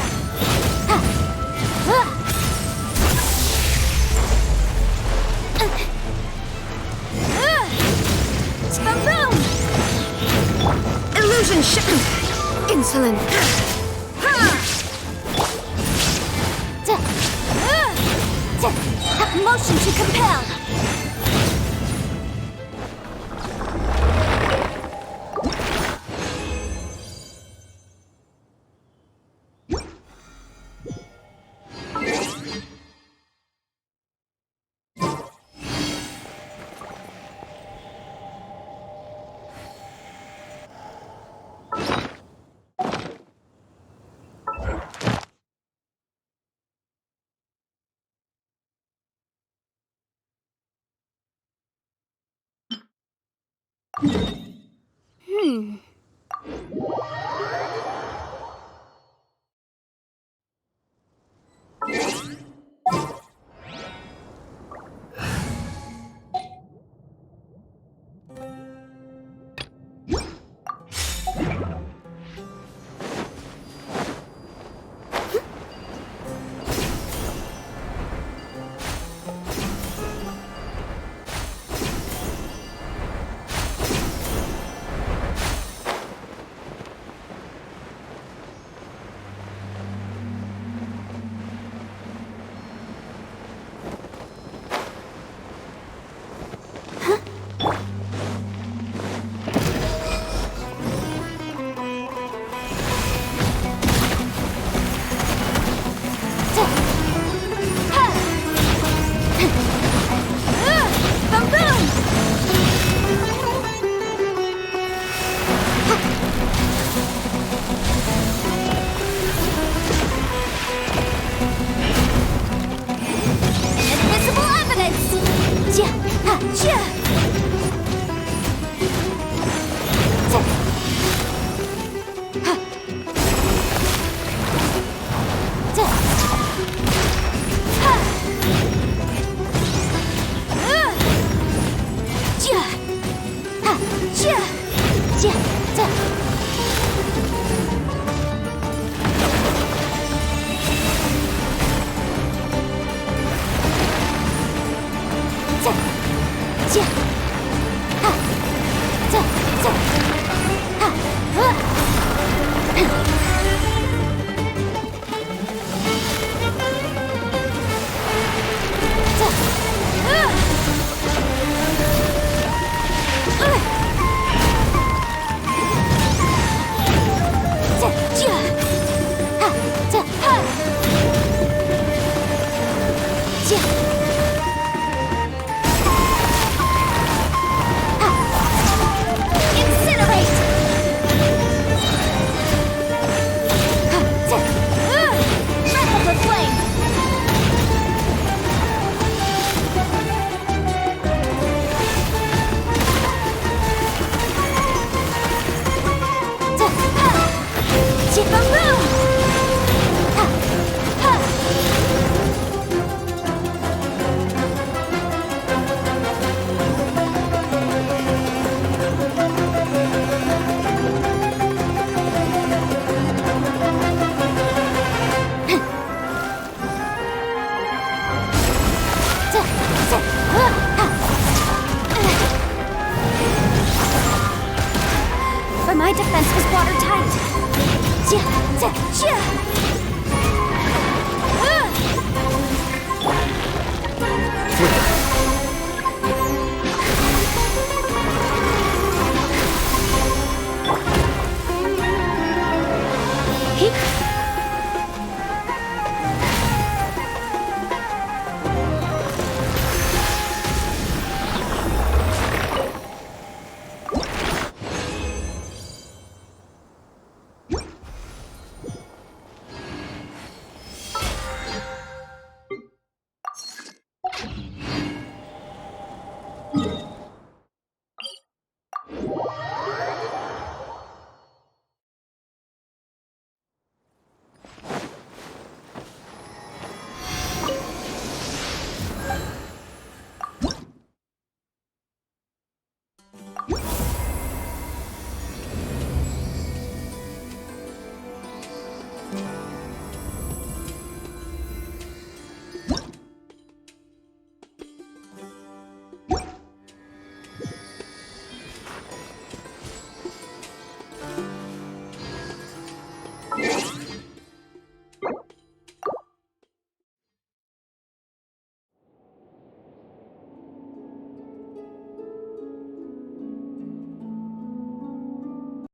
Speaker 1: Boom!
Speaker 5: Illusion ship! Insolent!
Speaker 1: Motion to compel!
Speaker 3: Quicker!